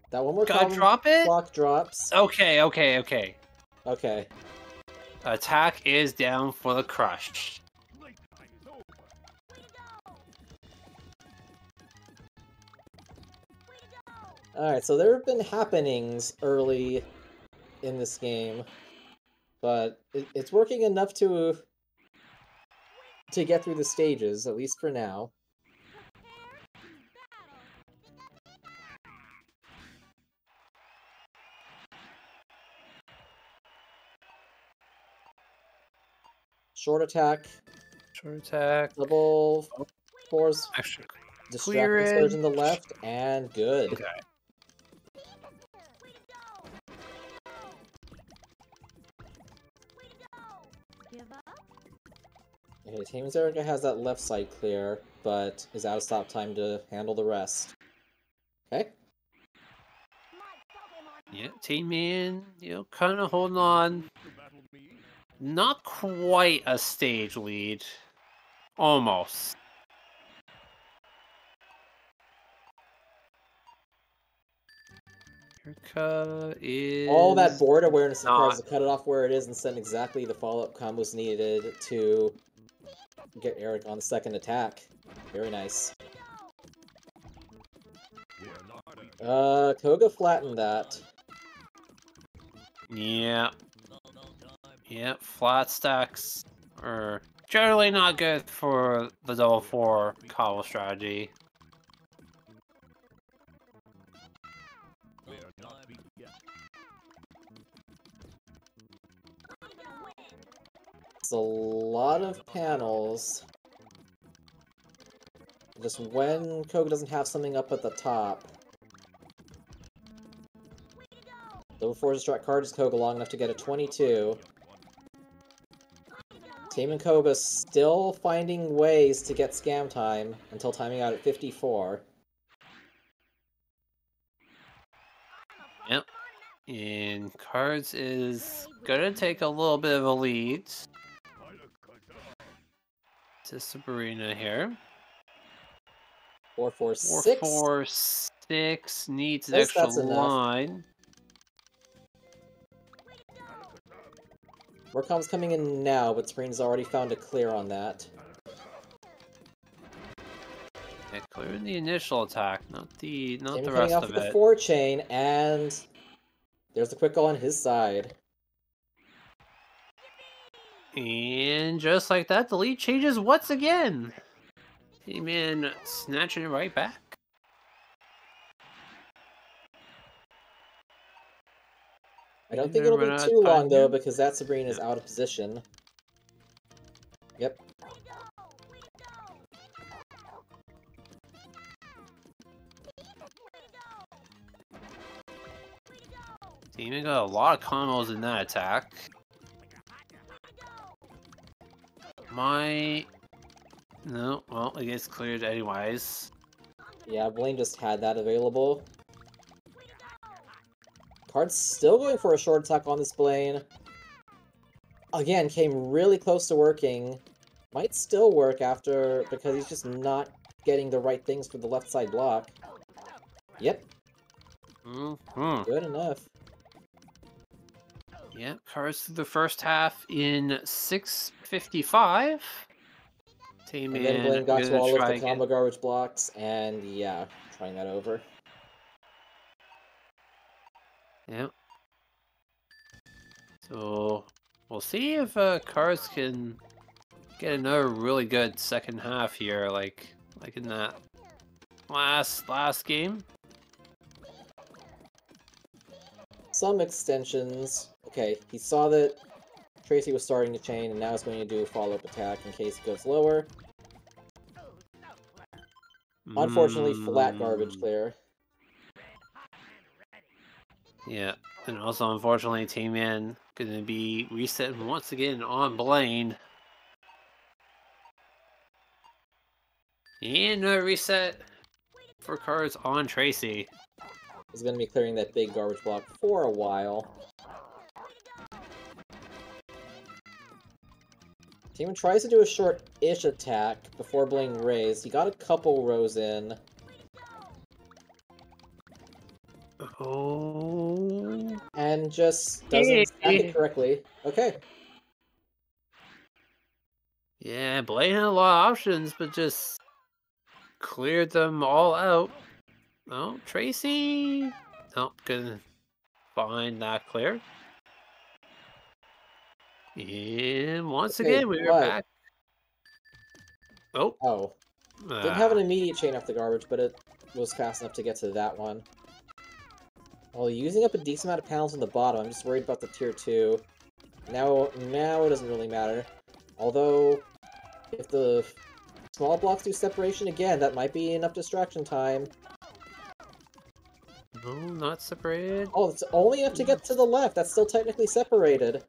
That one more Gotta combo drop it? block drops. Okay. Okay. Attack is down for the crush. Alright, so there have been happenings early in this game, but it's working enough to get through the stages, at least for now. Short attack. Short attack. Double force. Extra. Distracting surge in the left, and good. Okay. Okay, Tayman's Erica has that left side clear, but is out of stop time to handle the rest. Okay. Yeah, Tayman, kind of holding on. Not quite a stage lead. Almost. Erica is... All that board awareness requires to cut it off where it is and send exactly the follow-up combos needed to get Eric on the second attack. Very nice. Koga flattened that. Yeah. Yeah, flat stacks are generally not good for the double 4 combo strategy. It's a lot of panels. Just when Koga doesn't have something up at the top. Double 4 distract card is Koga long enough to get a 22. Tayman Koga still finding ways to get scam time until timing out at 54. Yep. And Cards is gonna take a little bit of a lead to Sabrina here. 4-4-6. 4-4-6 needs an Guess extra that's enough. line. More comms coming in now, but Sabrina's already found a clear on that. Yeah, clearing the initial attack, not the Tayman rest coming off of with the it. 4 chain, and there's the quick goal on his side. And just like that, the lead changes once again. Tayman snatching it right back. I don't think it'll be too long, though, because that Sabrina's out of position. Yep. Tayman got a lot of combos in that attack. No, well, it gets cleared anyways. Yeah, Blaine just had that available. Card's still going for a short attack on this Blaine. Again, came really close to working. Might still work after, because he's just not getting the right things for the left side block. Yep. Good enough. Yeah, Cards through the first half in 6:55. And then Blaine got to all of the combo garbage blocks, and yeah, trying that over. Yep. So we'll see if Cards can get another really good second half here, like in that last game. Some extensions. Okay, he saw that Tracy was starting to chain, and now he's going to do a follow-up attack in case it goes lower. Unfortunately, flat garbage clear. Yeah, and also unfortunately, TaymanND gonna be reset once again on Blaine. And a reset for cards on Tracy. Is going to be clearing that big garbage block for a while. TaymanND tries to do a short-ish attack before being raised. He got a couple rows in. Oh. And just doesn't stack it correctly. Okay. Yeah, Blaine had a lot of options, but just cleared them all out. Oh, Tracy. Oh, couldn't find that clear. And once Okay, again, we are but- back. Oh. Oh. Didn't have an immediate chain off the garbage, but it was fast enough to get to that one. While using up a decent amount of panels on the bottom, I'm just worried about the tier 2. Now it doesn't really matter. Although, if the small blocks do separation again, that might be enough distraction time. No, not separated. Oh, it's only enough to get to the left. That's still technically separated.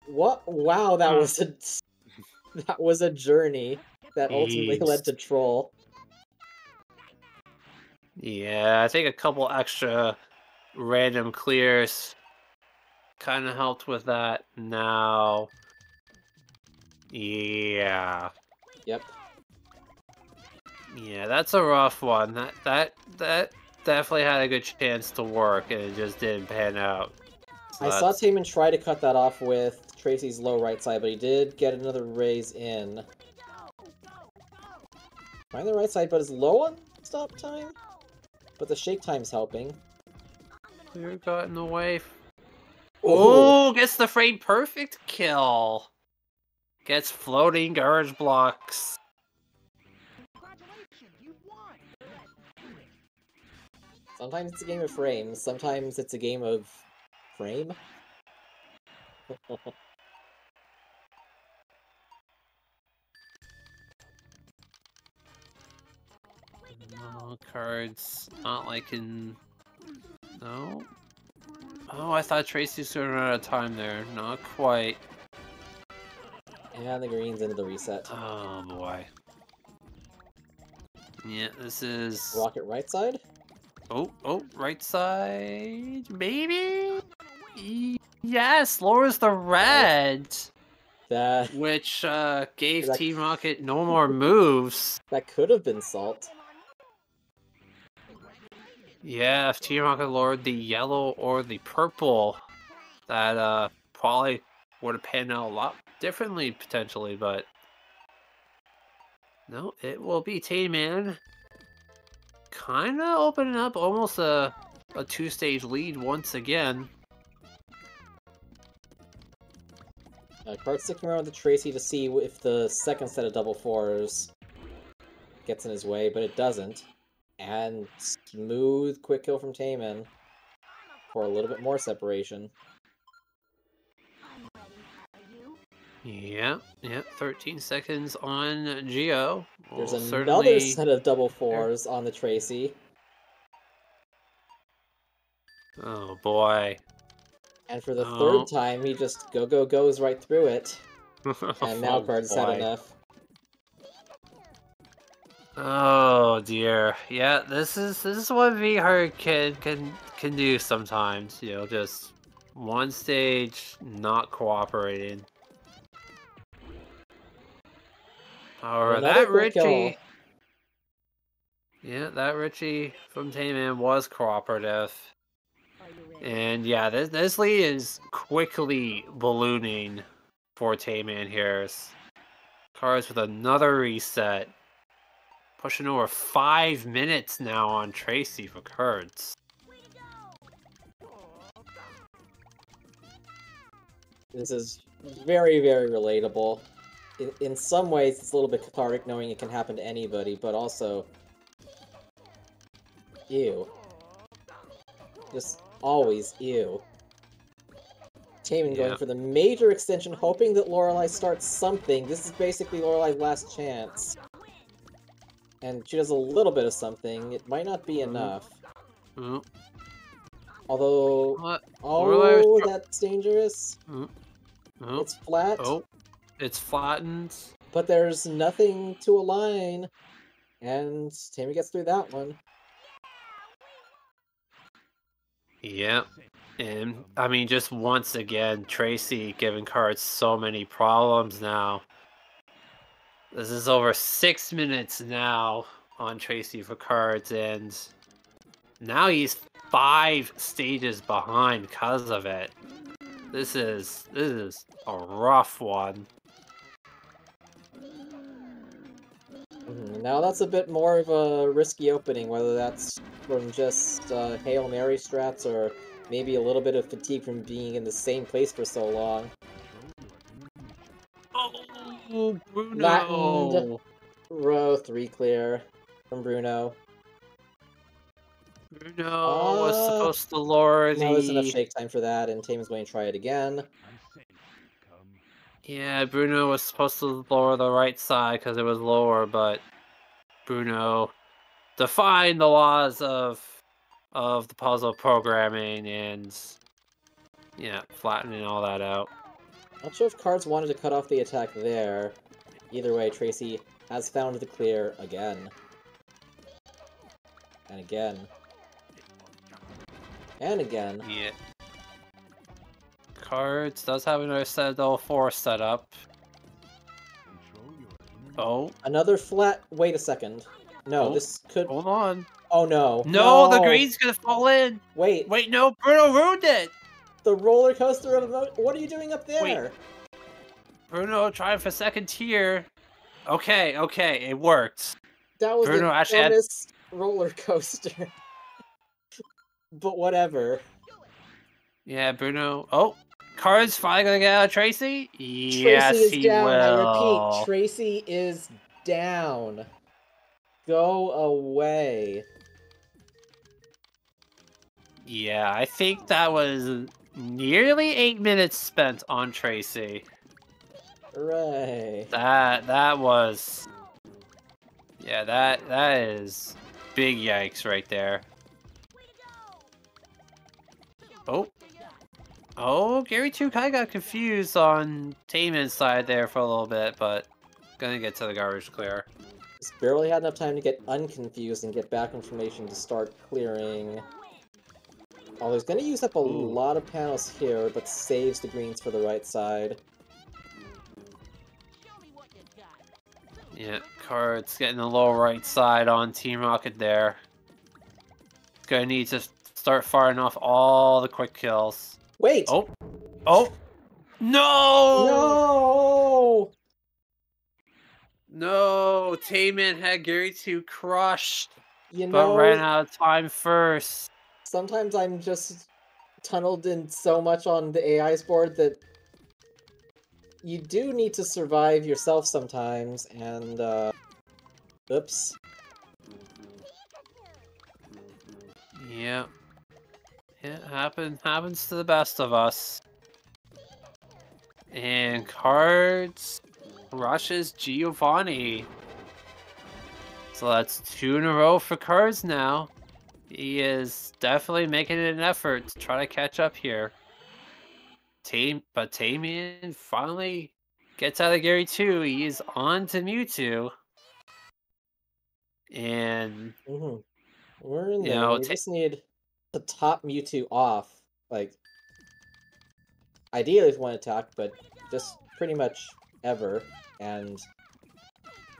What? Wow, that was a journey that ultimately led to Troll. Yeah, I think a couple extra random clears kind of helped with that. Now, yeah, Yep. yeah, that's a rough one. That definitely had a good chance to work, and it just didn't pan out. So I saw TaymanND try to cut that off with Tracy's low right side, but he did get another raise in. Find the right side, but is low on stop time? But the shake time's helping. Clear got in the way. Oh! Oh, gets the frame perfect kill. Gets floating garbage blocks. Sometimes it's a game of frames, sometimes it's a game of frame? No cards. Not like in. No. Oh, I thought Tracy was gonna run out of time there. Not quite. And the green's into the reset. Oh boy. Yeah, this is. Rocket right side? Oh, right side. Maybe? Yes, lowers the red. That Which gave That- Team Rocket no more moves. could have been salt. Yeah, if Team Rocket lowered the yellow or the purple, that probably would have panned out a lot differently potentially, but no, it will be TaymanND. Kind of opening up almost a two-stage lead once again. Card sticking around with Tracy to see if the second set of double fours gets in his way, but it doesn't. And smooth quick kill from TaymanND for a little bit more separation. Yeah, 13 seconds on Geo. There's Will another certainly- set of double fours on the Tracy. Oh boy. And for the Oh. third time, he just goes right through it. And now Oh, Card's had boy. enough. Oh dear. Yeah, this is what V-Heart can do sometimes. You know, just one stage not cooperating. Or Another that quick kill. Richie. Yeah, that Richie from TaymanND was cooperative. And yeah, this lead is quickly ballooning for TaymanND here. Cards with another reset. Pushing over 5 minutes now on Tracy for cards. This is very, very relatable. In some ways, it's a little bit cathartic knowing it can happen to anybody, but also... Ew. Just always ew. TaymanND going for the major extension, hoping that Lorelei starts something. This is basically Lorelei's last chance. And she does a little bit of something. It might not be enough. Oh, Although... what? Oh, that's dangerous. Oh, It's flat. oh, it's flattened. But there's nothing to align. And Tammy gets through that one. Yep. And, I mean, just once again, Tracy giving cards so many problems now. This is over 6 minutes now on Tracy for cards, and now he's 5 stages behind because of it. This is a rough one. Now that's a bit more of a risky opening, whether that's from just Hail Mary strats or maybe a little bit of fatigue from being in the same place for so long. Oh, Bruno! Flattened. Row 3 clear from Bruno. Bruno was supposed to lower the... No, there's enough shake time for that, and Taman's going to try it again. Yeah, Bruno was supposed to lower the right side because it was lower, but Bruno defying the laws of the puzzle programming and, yeah, flattening all that out. Not sure if Cards wanted to cut off the attack there. Either way, Tracy has found the clear again. And again. And again. Yeah. Cards does have another set of 4 set up. Oh. Another flat... Wait a second. No, this could... Hold on. Oh no. No, the green's gonna fall in! Wait. Wait, no, Bruno ruined it! The roller coaster of emotion. What are you doing up there? Wait. Bruno trying for second tier. Okay, it worked. That was Bruno the actually had... dumbest roller coaster. But whatever. Yeah, Bruno. Oh, Cards finally gonna get out of Tracy? Yes, Tracy is he down. will. I repeat, Tracy is down. Go away. Yeah, I think that was nearly 8 minutes spent on Tracy. Hooray. That was... Yeah, that is big yikes right there. Oh, Gary 2 kind of got confused on TaymanND's side there for a little bit, but gonna get to the garbage clear. Just barely had enough time to get unconfused and get back information to start clearing. Oh, he's gonna use up a lot of panels here, but saves the greens for the right side. Yeah, Cards getting the low right side on Team Rocket there. Gonna need to start firing off all the quick kills. Wait! Oh! No! No! No! TaymanND had Gary 2 crushed, You but know, ran out of time first. sometimes I'm just tunneled in so much on the AI's board that you do need to survive yourself sometimes, and, oops. Yeah. It happens to the best of us. And Cards rushes Giovanni. So that's 2 in a row for Cards now. He is definitely making an effort to try to catch up here. But TaymanND finally gets out of Gary 2. He is on to Mewtwo. And We're in You there. know, We just need to top Mewtwo off. Like, ideally with one attack, but just pretty much ever. And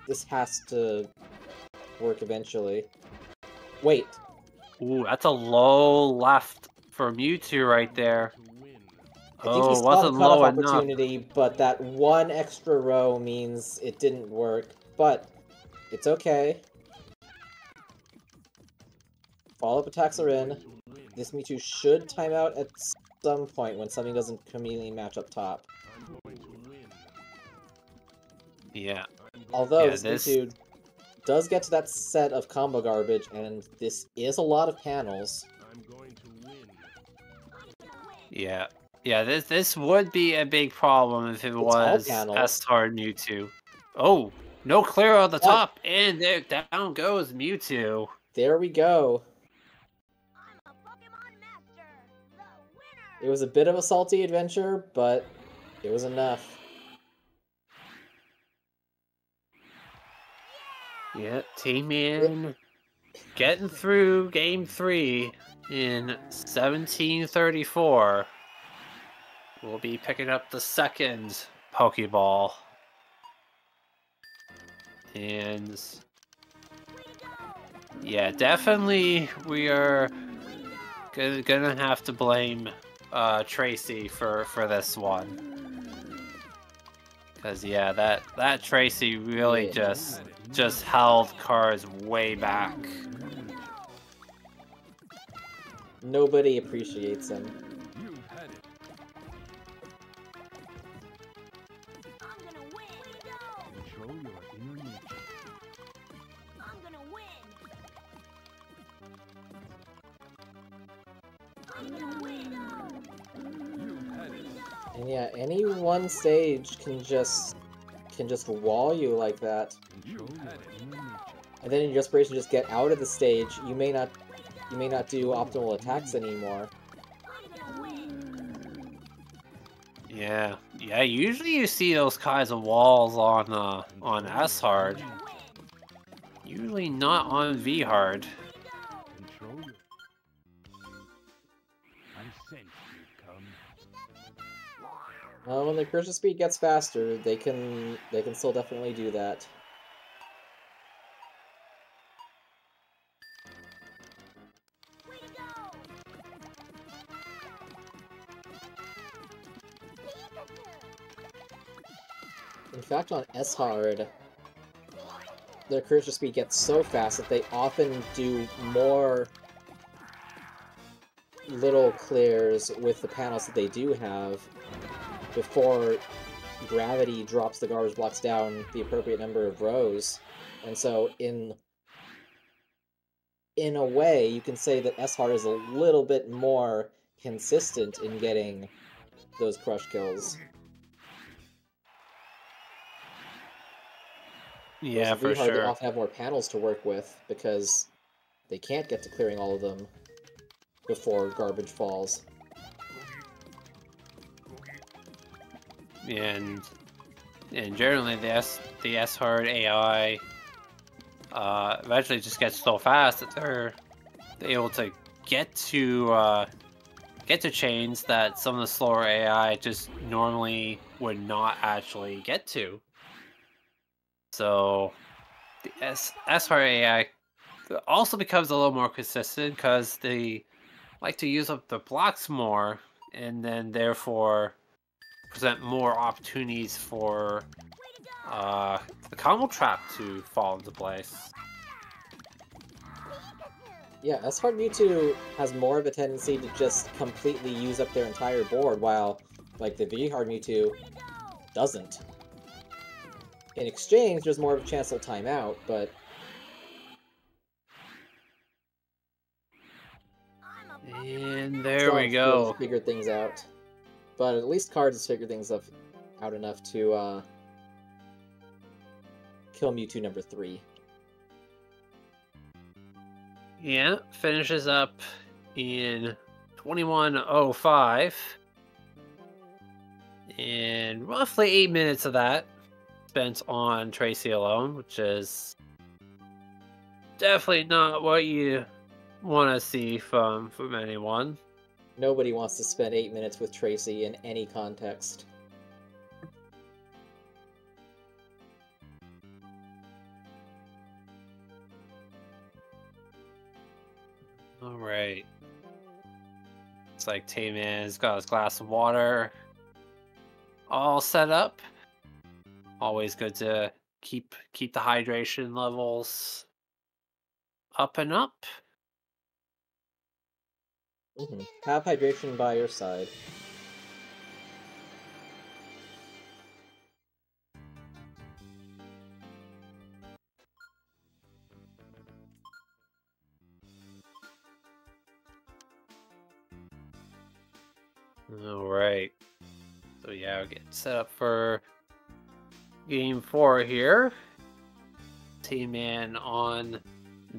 this has to work eventually. Wait. ooh, that's a low left for Mewtwo right there. I think he Oh, saw the wasn't cutoff low enough. opportunity, but that one extra row means it didn't work. But it's okay. Follow-up attacks are in. This Mewtwo should time out at some point when something doesn't conveniently match up top. Yeah. Although Yeah, this this- Mewtwo does get to that set of combo garbage, and this is a lot of panels. Yeah. Yeah, this would be a big problem if it all was panels. S-Hard Mewtwo. Oh! No clear on the Oh. top, and there down goes Mewtwo. There we go. I'm a Pokemon Master, the winner. It was a bit of a salty adventure, but it was enough. Yeah, Tayman getting through Game 3 in 1734. We'll be picking up the second Pokeball. And yeah, definitely we are gonna have to blame Tracy for this one. Because yeah, that Tracy really Yeah. just held cards way back. Nobody appreciates him. You had it. I'm gonna win. Control your inner nature. I'm gonna win. I'm gonna win. You had it. And yeah, any one stage can just wall you like that. You had it. Inner nature. And then in your desperation just get out of the stage, you may not do optimal attacks anymore. Yeah, usually you see those kinds of walls on S hard. Usually not on V hard. Control your. I sense you come. When the cruiser speed gets faster, they can still definitely do that. In fact, on S hard, their cruiser speed gets so fast that they often do more little clears with the panels that they do have before gravity drops the garbage blocks down the appropriate number of rows. And so in a way, you can say that S hard is a little bit more consistent in getting those crush kills. Yeah, Whereas for in V-Hard, they sure. often have more panels to work with because they can't get to clearing all of them before garbage falls. And generally the S hard AI eventually just gets so fast that they're able to get to chains that some of the slower AI just normally would not actually get to. So the S hard AI also becomes a little more consistent because they like to use up the blocks more, and then therefore present more opportunities for the combo trap to fall into place. Yeah, S-Hard Mewtwo has more of a tendency to just completely use up their entire board, while, like, the V-Hard Mewtwo doesn't. In exchange, there's more of a chance they'll time out, but... And there still we haven't go. figured things out. But at least Cards has figured things out enough to, kill Mewtwo number 3. Yeah, finishes up in 21:05. And roughly 8 minutes of that spent on Tracy alone, which is definitely not what you want to see from anyone. Nobody wants to spend 8 minutes with Tracy in any context. Alright. Looks like Tayman's got his glass of water all set up. Always good to keep the hydration levels up and up. Have hydration by your side. Alright. So yeah, we'll get set up for game 4 here. Tayman on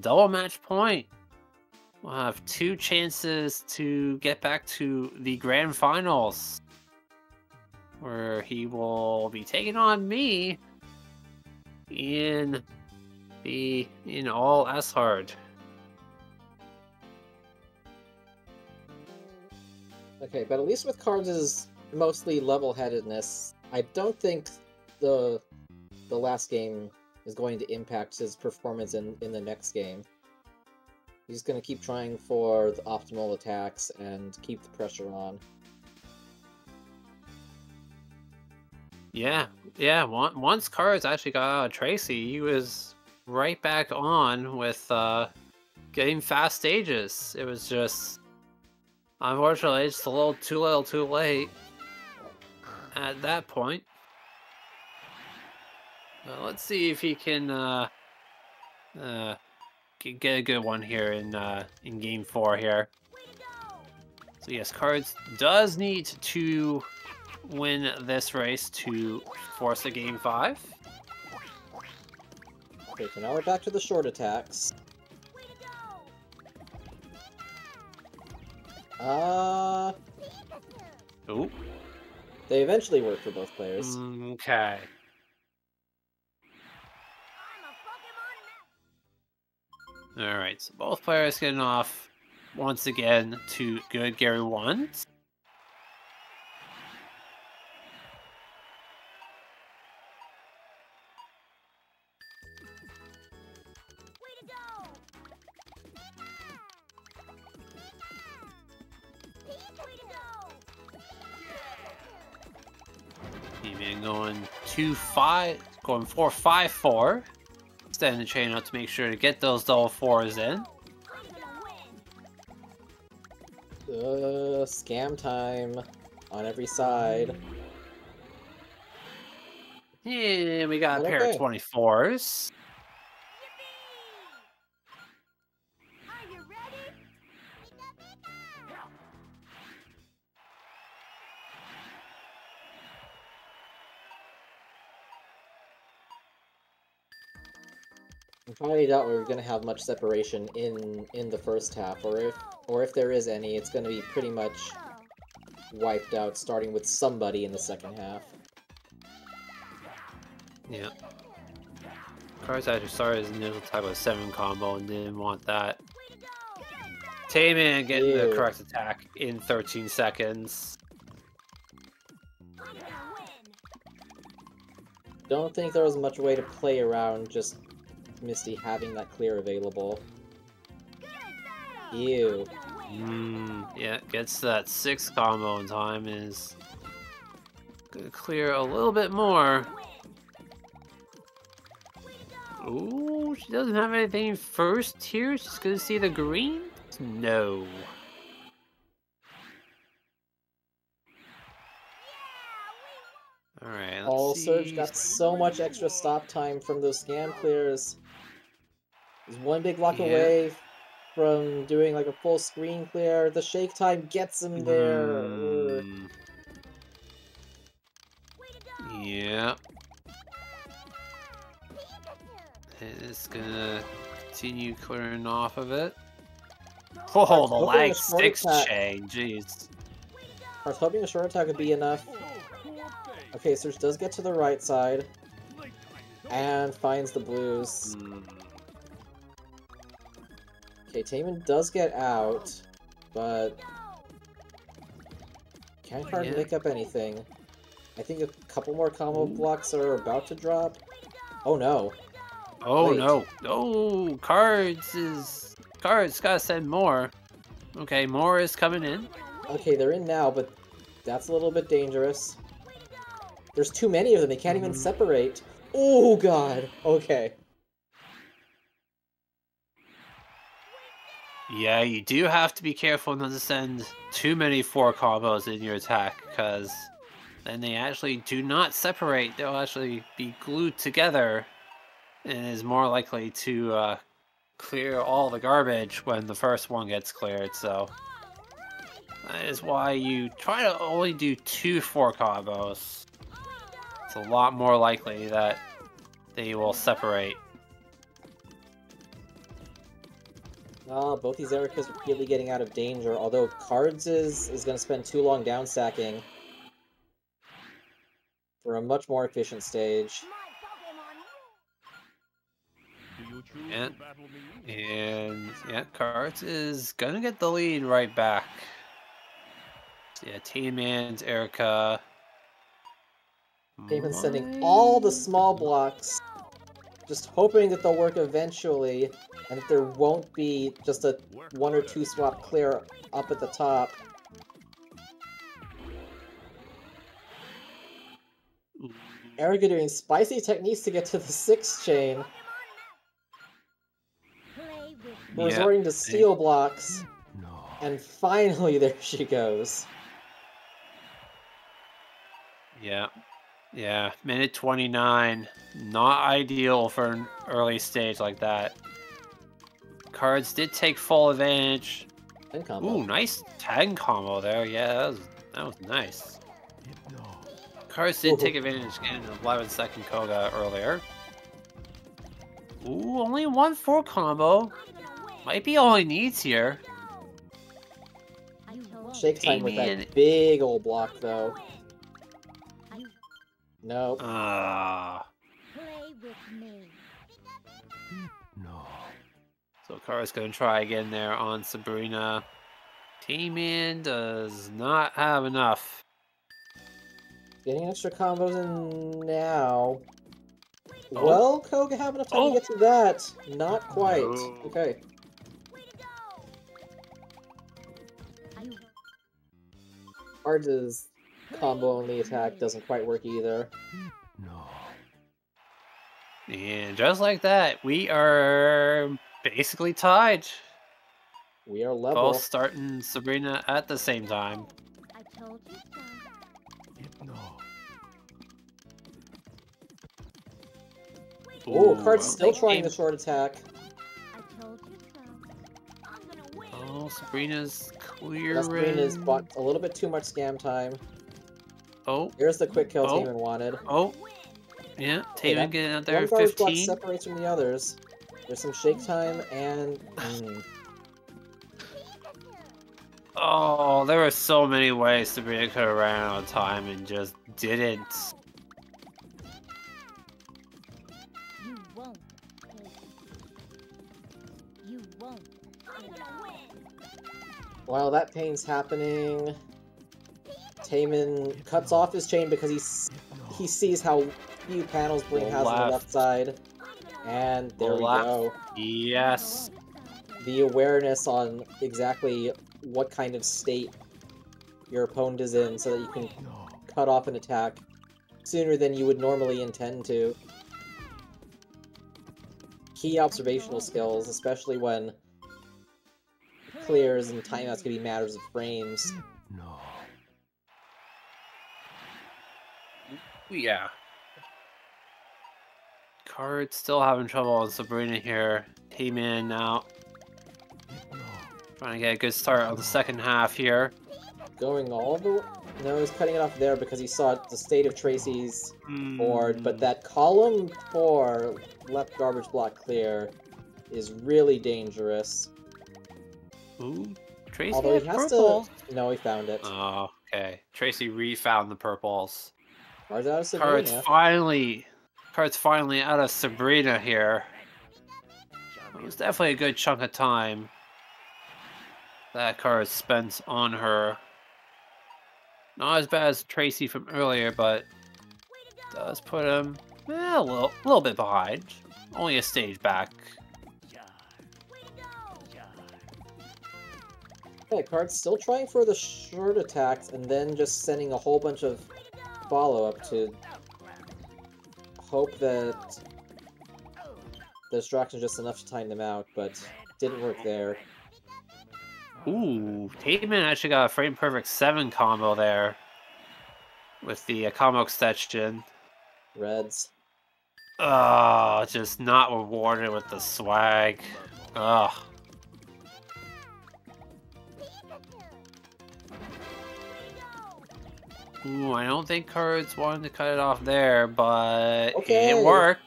double match point. We'll have 2 chances to get back to the grand finals, where he will be taking on me in all S hard. Okay, but at least with Cards' mostly level-headedness, I don't think the last game is going to impact his performance in the next game. He's going to keep trying for the optimal attacks and keep the pressure on. Yeah. Once Cards actually got out of Tracy, he was right back on with getting fast stages. It was just, unfortunately, it's a little too late at that point. Let's see if he can get a good one here in game 4 here. So yes, Cards does need to win this race to force a game 5. Okay, so now we're back to the short attacks. Ooh. They eventually work for both players. Okay. Alright, so both players getting off once again to good Gary 1s. Even going 2-5, going 4-5-4. Extending the chain out to make sure to get those double 4s in. Scam time on every side. Yeah, we got a Okay. pair of 24s. Are you ready? I probably doubt we're gonna have much separation in the first half, or if there is any, it's gonna be pretty much wiped out, starting with somebody in the second half. Yeah. Cards actually started his initial type of 7 combo and didn't want that. Tayman getting the Ew. correct attack in 13 seconds. Don't think there was much way to play around just Misty having that clear available. Ew. Yeah, gets that 6 combo in time, is gonna clear a little bit more. Ooh, she doesn't have anything first here. She's gonna see the green? No. Alright, All let's Surge see. got so much extra stop time from those scam clears. He's one big block Yeah. away from doing like a full screen clear. The shake time gets him there. Ugh. Yeah. It's gonna continue clearing off of it. Oh, the Hoping lag a short 6 attack- chain, jeez. I was hoping a short attack would be enough. Okay, Surge does get to the right side. And finds the blues. Okay, Tayman does get out, but can't hard Yeah. make up anything. I think a couple more combo blocks are about to drop. Oh no. Oh Wait. no. Oh, Cards gotta send more. Okay, more is coming in. Okay, they're in now, but that's a little bit dangerous. There's too many of them, they can't even separate. Oh god. Okay. Yeah, you do have to be careful not to send too many 4 combos in your attack, because then they actually do not separate. They'll actually be glued together, and is more likely to clear all the garbage when the first one gets cleared. So that is why you try to only do 2 4 combos. It's a lot more likely that they will separate. Both these Ericas are really getting out of danger, although Cards is going to spend too long down stacking for a much more efficient stage. My Pokemon move. Do you choose Yeah. to battle me? And yeah, Cards is gonna get the lead right back. So, yeah, Tayman's Erica. Tayman's sending all the small blocks, just hoping that they'll work eventually, and that there won't be just a 1 or 2 swap clear up at the top. Erica doing spicy techniques to get to the 6th chain, Play with Yeah. resorting to steel blocks, No. and finally there she goes. Yeah. Yeah. Minute 29. Not ideal for an early stage like that. Cards did take full advantage. And combo. Ooh, nice tag combo there. Yeah, that was nice. No. Cards did take advantage in an 11-second Koga earlier. Ooh, only 1-4 combo. I'm gonna win. Might be all he needs here. I told Shake time with Tayman. that big old block, though. you. Nope. Ah. Play with me. No. So Cards gonna try again there on Sabrina. Tayman does not have enough. Getting extra combos in now. Oh. Well, Koga have enough time Oh. to get to that. Not quite. No. Okay. Way to go. Cards' combo only attack doesn't quite work either. No. And just like that, we are basically tied. We are level. Both starting Sabrina at the same time. I told you so. No. Oh, Ooh, Card's I still don't trying think the short attack. I told you so. I'm gonna win. Oh, Sabrina's Sabrina's clearing. bought a little bit too much scam time. Oh, Here's the quick kill Oh. Tayman wanted. oh, yeah. Okay, Tayman that getting out one there, garbage block 15. separates from the others. There's some shake time and... Oh, there were so many ways Sabrina could have ran out of time and just didn't. You won't. You won't. I'm gonna win. While that pain's happening, Tayman cuts off his chain because he sees how few panels Blink has on the Left. left side. And there we Left. go. Yes. The awareness on exactly what kind of state your opponent is in so that you can cut off an attack sooner than you would normally intend to. Key observational skills, especially when clears and timeouts can be matters of frames. No. Yeah. Card still having trouble on Sabrina here. Tayman now trying to get a good start on the second half here. Going all the way... No, he's cutting it off there because he saw the state of Tracy's board, but that column 4 left garbage block clear is really dangerous. Ooh, Tracy Although has he has purple. to... No, he found it. Oh, okay. Tracy refound the purples. Cards out of Cards Sabrina. finally out of Sabrina here. It was definitely a good chunk of time that card spent on her. Not as bad as Tracy from earlier, but does put him a little bit behind. Only a stage back. Okay, Card's still trying for the short attacks and then just sending a whole bunch of follow-up to hope that the distraction is just enough to time them out, but didn't work there. Ooh, Tayman actually got a frame perfect 7 combo there with the combo extension. Reds. Just not rewarded with the swag. Ugh. Ooh, I don't think Cards wanted to cut it off there, but Okay. it worked.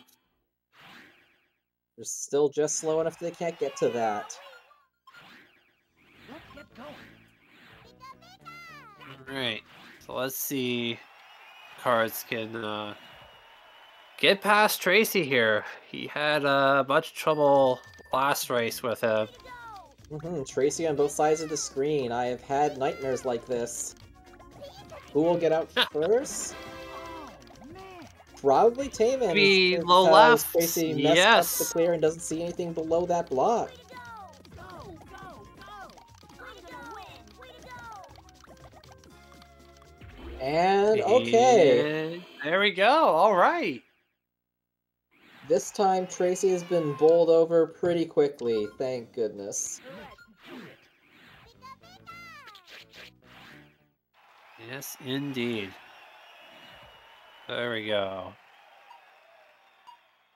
They're still just slow enough they can't get to that. Alright, so let's see. Cards can get past Tracy here. He had much trouble last race with him. Tracy on both sides of the screen. I have had nightmares like this. Who will get out first? Probably Tayman. Maybe because low left. Tracy messed up the clear and doesn't see anything below that block. And okay. There we go. All right. This time Tracy has been bowled over pretty quickly, thank goodness. Yes, indeed. There we go.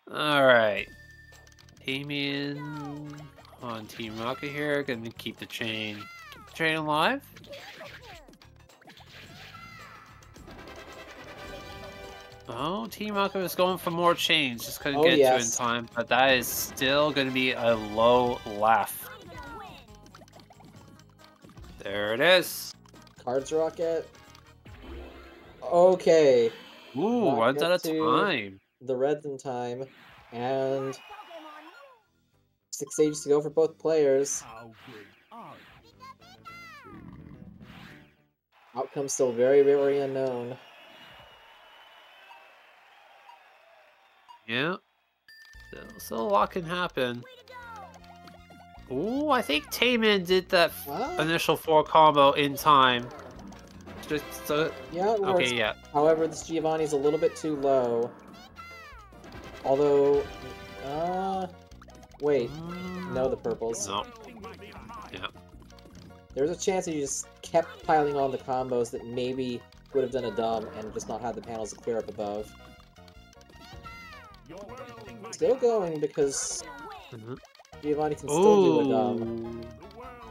Alright. Tayman on Team Rocket here. Gonna keep the train alive. Oh, Team Rocket was going for more chains. Just couldn't get to it in time. But that is still gonna be a low left. There it is. Cards Rocket. Okay. Ooh, runs out of time. The reds in time. And 6 stages to go for both players. Outcome still very, very unknown. Yeah. So a lot can happen. Ooh, I think Tayman did that initial 4 combo in time. Just yeah, it works. Okay, yeah. However, this Giovanni's a little bit too low. Although, wait. No, the purples. No. Yeah. There's a chance that you just kept piling on the combos that maybe would have done a dumb and just not had the panels to clear up above. Still going because Giovanni can still do a dumb.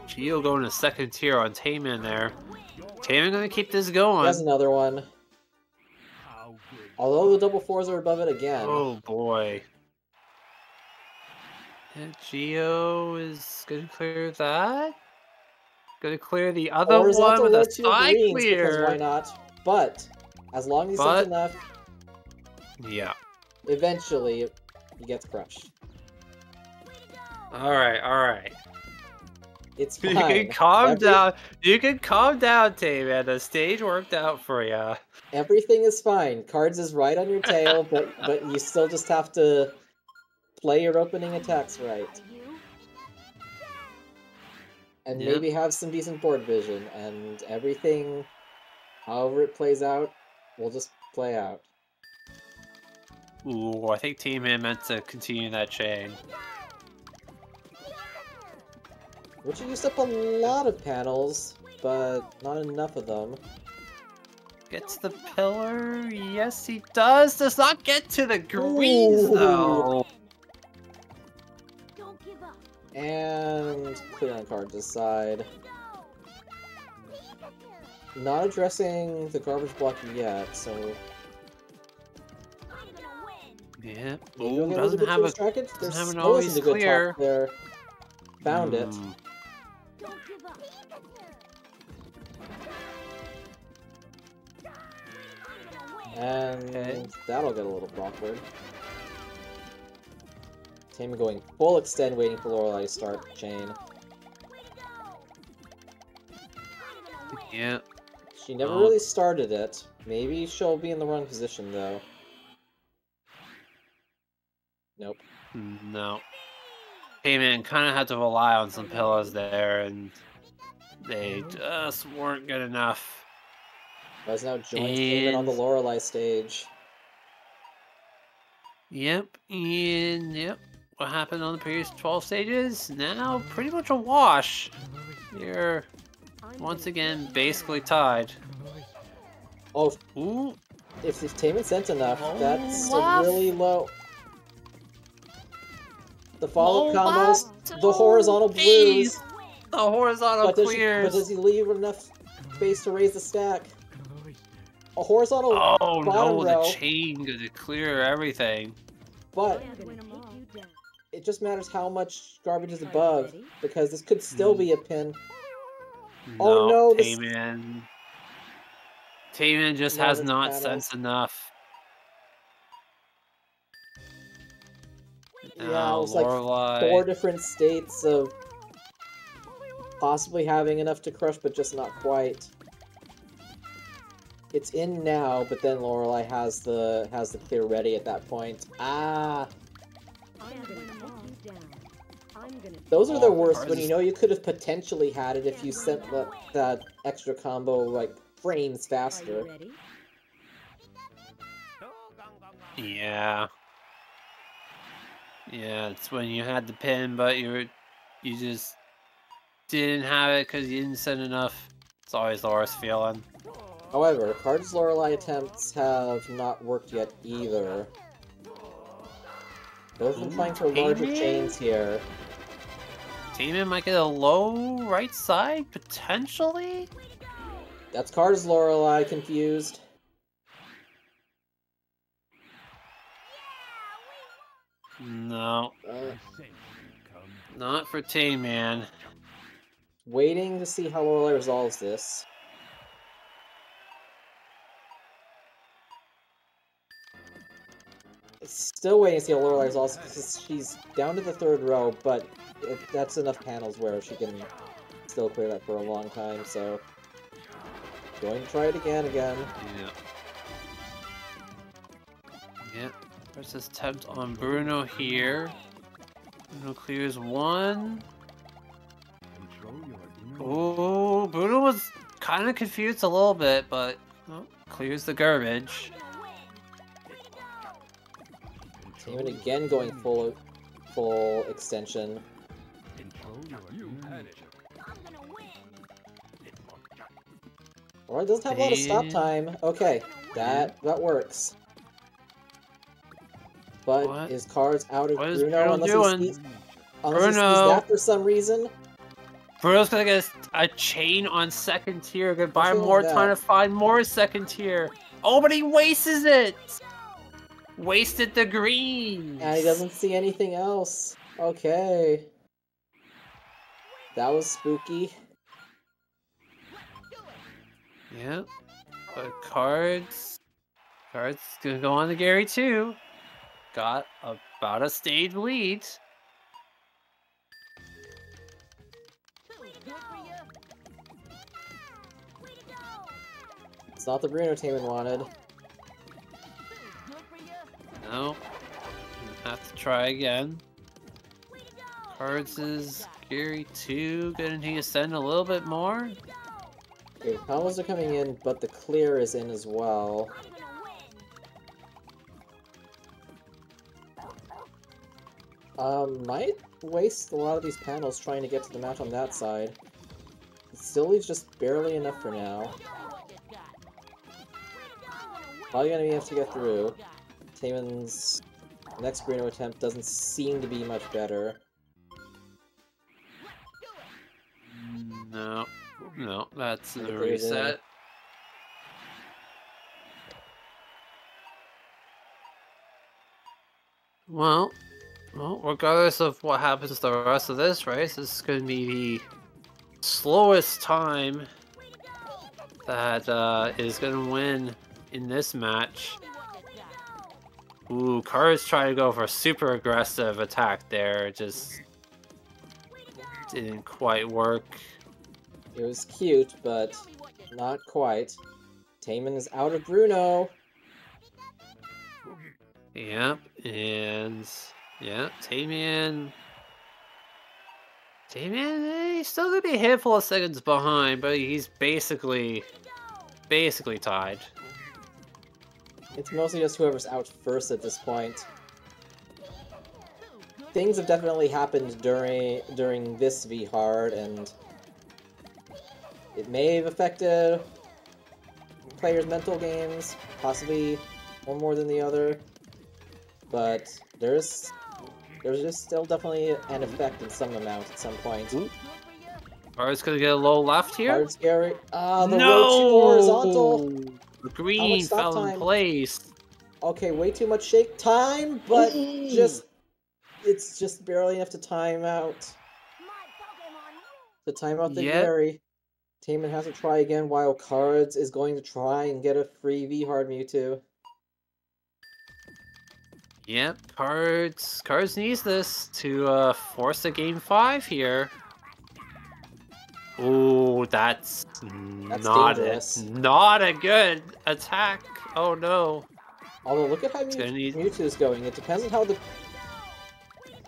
Gio going to second tier on Tayman there. Tayman gonna keep this going. He has another one. Although the double 4s are above it again. Oh boy. And Gio is gonna clear that. Gonna clear the other one with a side clear. Why not? But as long as he's sent enough, yeah. Eventually, he gets crushed. Alright, alright. It's fine. You can calm down. You can calm down, Tayman. The stage worked out for you. Everything is fine. Cards is right on your tail, but you still just have to play your opening attacks right. And maybe have some decent board vision, and everything, however it plays out, will just play out. Ooh, I think Tayman meant to continue that chain. Which used up a lot of panels, but not enough of them. Gets the pillar. Yes, he does. Does not get to the greens, though. And clear on cards aside. Not addressing the garbage block yet, so... Yeah. Oh, doesn't have an always always clear. There. Found it. And that'll get a little awkward. Tayman going full extend, waiting for Lorelei to start chain. Yeah. She never really started it. Maybe she'll be in the wrong position, though. Nope. No. Tayman kind of had to rely on some pillows there, and they just weren't good enough. Buzz now joins Tayman on the Lorelei stage. Yep, and yep. What happened on the previous 12 stages? Now pretty much a wash. You're once again basically tied. Oh, ooh. If Tayman sent enough, that's a really low. The follow-up combos, the horizontal blues. The horizontal clears. But does he leave enough space to raise the stack? A horizontal bottom row. The chain gonna clear everything. But it just matters how much garbage is above, because this could still be a pin. No, Tayman. Tayman just One has of its not panels. sense enough. Yeah, Now, it was like Lorelei. 4 different states of possibly having enough to crush, but just not quite. It's in now, but then Lorelei has the clear ready at that point. Ah, those are the worst when you know you could have potentially had it if you sent that extra combo like frames faster. Yeah. Yeah, it's when you had the pin, but you just didn't have it because you didn't send enough. It's always the worst feeling. However, Cards Lorelei attempts have not worked yet either. Both of them trying for larger chains here. Tayman might get a low right side, potentially? That's Cards Lorelei confused. No. Not for Tayman. Waiting to see how Lorelei resolves this. Still waiting to see how Lorelei resolves because she's down to the 3rd row, but that's enough panels where she can still clear that for a long time, so... Going to try it again. Yeah. Yeah. There's this attempt on Bruno here. Bruno clears 1. Oh, Bruno was kind of confused a little bit, but clears the garbage. Tayman again going full extension. Alright, doesn't have a lot of stop time. Okay, that works. But What? is Cards out of What is Bruno Bruno unless doing? he sees Bruno! that for some reason? Bruno's gonna get a chain on 2nd tier. Gonna buy What's wrong more with time that? to find more 2nd tier. Oh, but he wastes it! Wasted the green. And he doesn't see anything else. Okay. That was spooky. Yeah. But Cards gonna go on to Gary too. Got about a stage lead. It's not the Bruno Tayman wanted. No. Have to try again. Cards is Gary 2. Gonna need to send a little bit more. Okay, combos are coming in, but the clear is in as well. Might waste a lot of these panels trying to get to the match on that side. It still leaves just barely enough for now. Probably gonna be enough to get through. Tayman's next Bruno attempt doesn't seem to be much better. No. No, that's the clears in. reset. Well, regardless of what happens the rest of this race, this is going to be the slowest time that is going to win in this match. Ooh, Cards trying to go for a super aggressive attack there. Just didn't quite work. It was cute, but not quite. Tayman is out of Bruno. Yep, and yeah, Tayman, he's still gonna be a handful of seconds behind, but he's basically tied. It's mostly just whoever's out first at this point. Things have definitely happened during this V-Hard, and it may have affected players' mental games, possibly one more than the other. But there's just still definitely an effect in some amount at some point. Cards gonna get a low left here. Hard scary. Ah, the No! road to horizontal. The green stop fell in time? place. Okay, way too much shake time, but it's just barely enough to time out. To time out the Yep. Gary. Tayman has to try again while Cards is going to try and get a free V-Hard Mewtwo. Yep, Cards needs this to force a game 5 here. Ooh, that's not dangerous. not a good attack. Oh no. Although, look at how gonna need- Mewtwo's going. It depends on how the...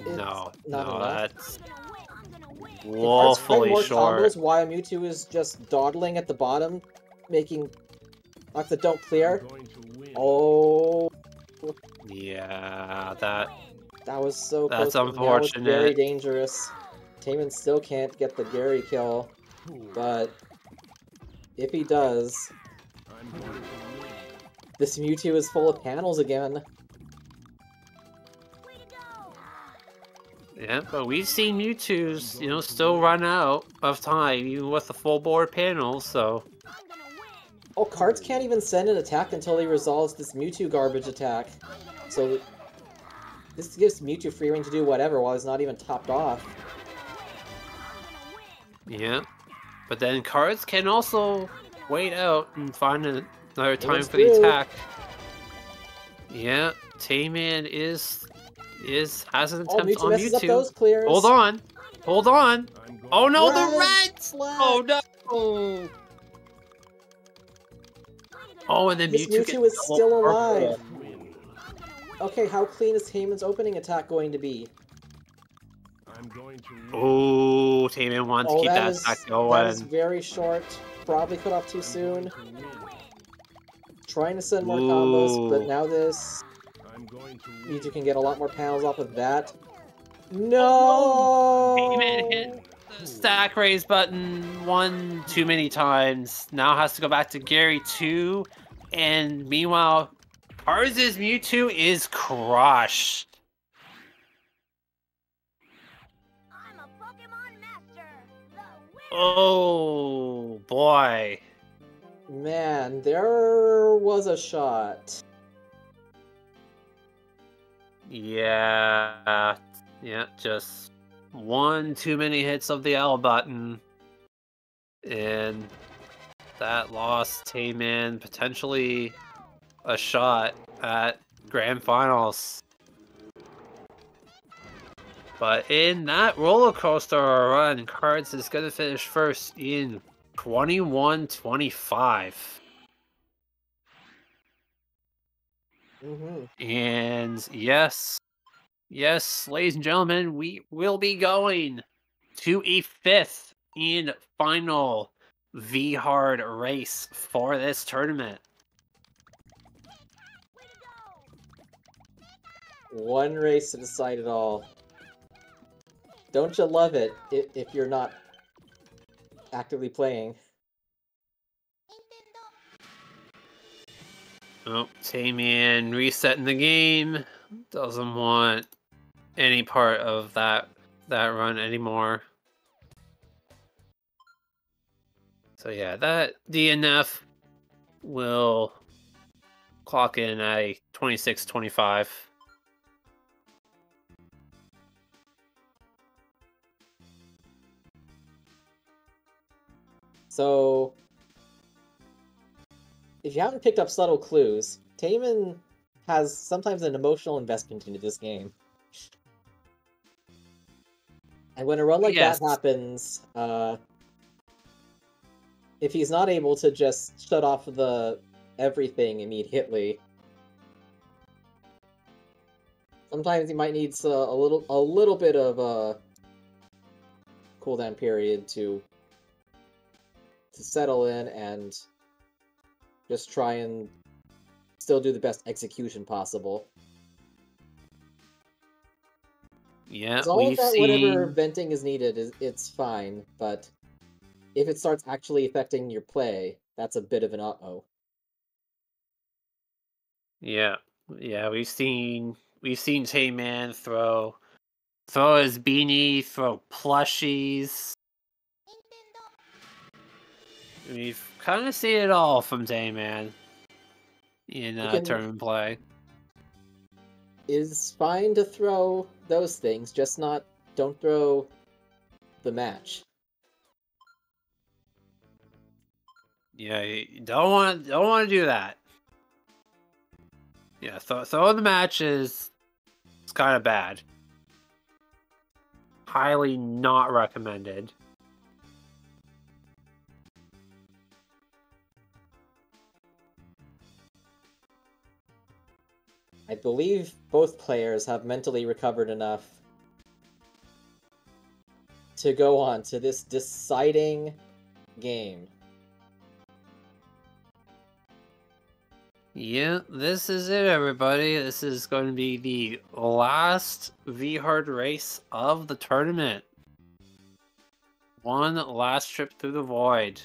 No, not no, enough. that's Cards woefully more short. combos while Mewtwo is just dawdling at the bottom, making blocks that don't clear. Oh, Yeah, that was so That's close. Now it's very unfortunate. dangerous. Tayman still can't get the Gary kill, but if he does, this Mewtwo is full of panels again. Yeah, but we've seen Mewtwo's, still run out of time, even with the full board panel, so... Oh, Cards can't even send an attack until he resolves this Mewtwo garbage attack. So, this gives Mewtwo free reign to do whatever while he's not even topped off. Yeah. But then Cards can also wait out and find another time It's for the true. attack. Yeah, TaymanND has an Oh, attempt Mewtwo on messes up Mewtwo. those clears. Hold on. Oh no, the Red Reds! flag. Oh no! Oh, and then This Mewtwo Mewtwo is gets still double alive. purple. Okay, how clean is Tayman's opening attack going to be? Oh, TaymanND wants to keep that attack that is going. very short. Probably cut off too soon. Trying to send more combos, but Ooh. now this Mewtwo can get a lot more panels off of that. No! TaymanND hit the stack raise button one too many times. Now has to go back to Gary 2. And meanwhile, Cards' Mewtwo is crushed. I'm a Pokemon master. The winner. Oh boy. Man, there was a shot. Yeah, just one too many hits of the L button. And that lost TaymanND potentially a shot at Grand Finals. But in that roller coaster run, Cards is going to finish first in 21-25. And yes, ladies and gentlemen, we will be going to a 5th and final V-Hard race for this tournament. One race to decide it all. Don't you love it if you're not actively playing? Oh, TaymanND resetting the game. Doesn't want any part of that run anymore. So yeah, that DNF will clock in at a 26-25. So, if you haven't picked up subtle clues, TaymanND has sometimes an emotional investment into this game. And when a run like Yes. that happens, if he's not able to just shut off the everything immediately, sometimes he might need a little bit of a cooldown period to settle in and just try and still do the best execution possible. Yeah, So all of we've that, seen... whatever venting is needed, it's fine, but if it starts actually affecting your play, that's a bit of an uh-oh. Yeah, we've seen TaymanND throw his beanie, throw plushies. We've kind of seen it all from TaymanND in tournament play. It's fine to throw those things, just don't throw the match. Yeah, you don't want to do that. Yeah, throwing the matches is kind of bad. Highly not recommended. I believe both players have mentally recovered enough to go on to this deciding game. Yeah, this is it, everybody. This is going to be the last V-Hard race of the tournament. One last trip through the void.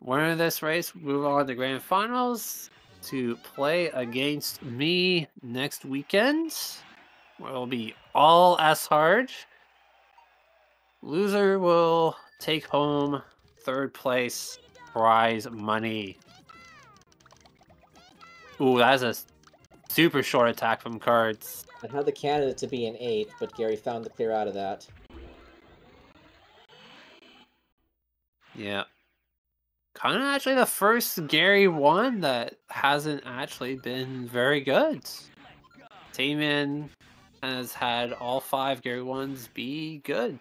Winner of this race will move on to Grand Finals to play against me next weekend. Where it'll be all S-Hard. Loser will take home 3rd place prize money. Ooh, that's a super short attack from Cards. I had the candidate to be an 8, but Gary found the clear out of that. Yeah. Kind of actually the first Gary one that hasn't actually been very good. Tayman has had all 5 Gary ones be good.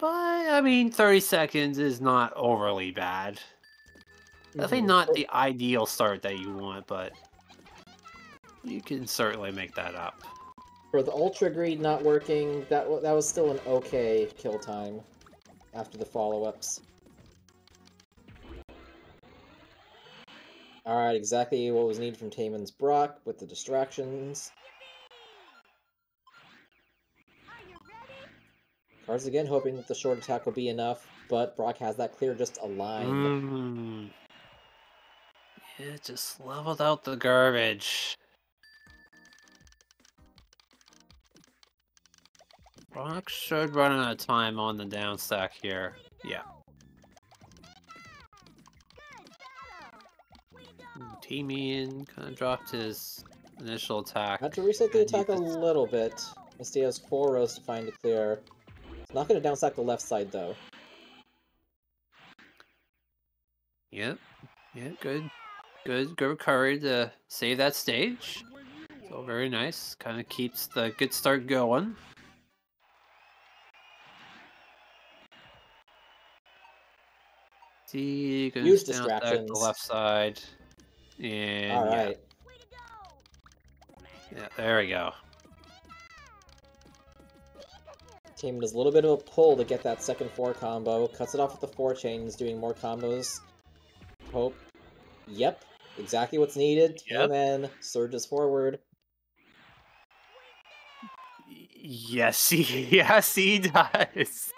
But, I mean, 30 seconds is not overly bad. Definitely not the ideal start that you want, but you can certainly make that up. For the Ultra Greed not working, that was still an okay kill time after the follow-ups. Alright, exactly what was needed from Tayman's Brock with the distractions. Cards again hoping that the short attack will be enough, but Brock has that clear just aligned. Yeah, just leveled out the garbage. Brock should run out of time on the down stack here. Yeah. Tayman kind of dropped his initial attack. Had to reset the attack a little bit. Misty has 4 rows to find a clear. It's not going to downstack the left side, though. Yep. Yeah, good. Good recovery to save that stage. So very nice. Kind of keeps the good start going. See, gonna Huge down stack distractions. the left side. And Alright. Yeah, there we go. Tayman does a little bit of a pull to get that second 4 combo. Cuts it off with the 4 chains, doing more combos. Hope. Yep. Exactly what's needed. Yep. Tayman surges forward. Yes, he does.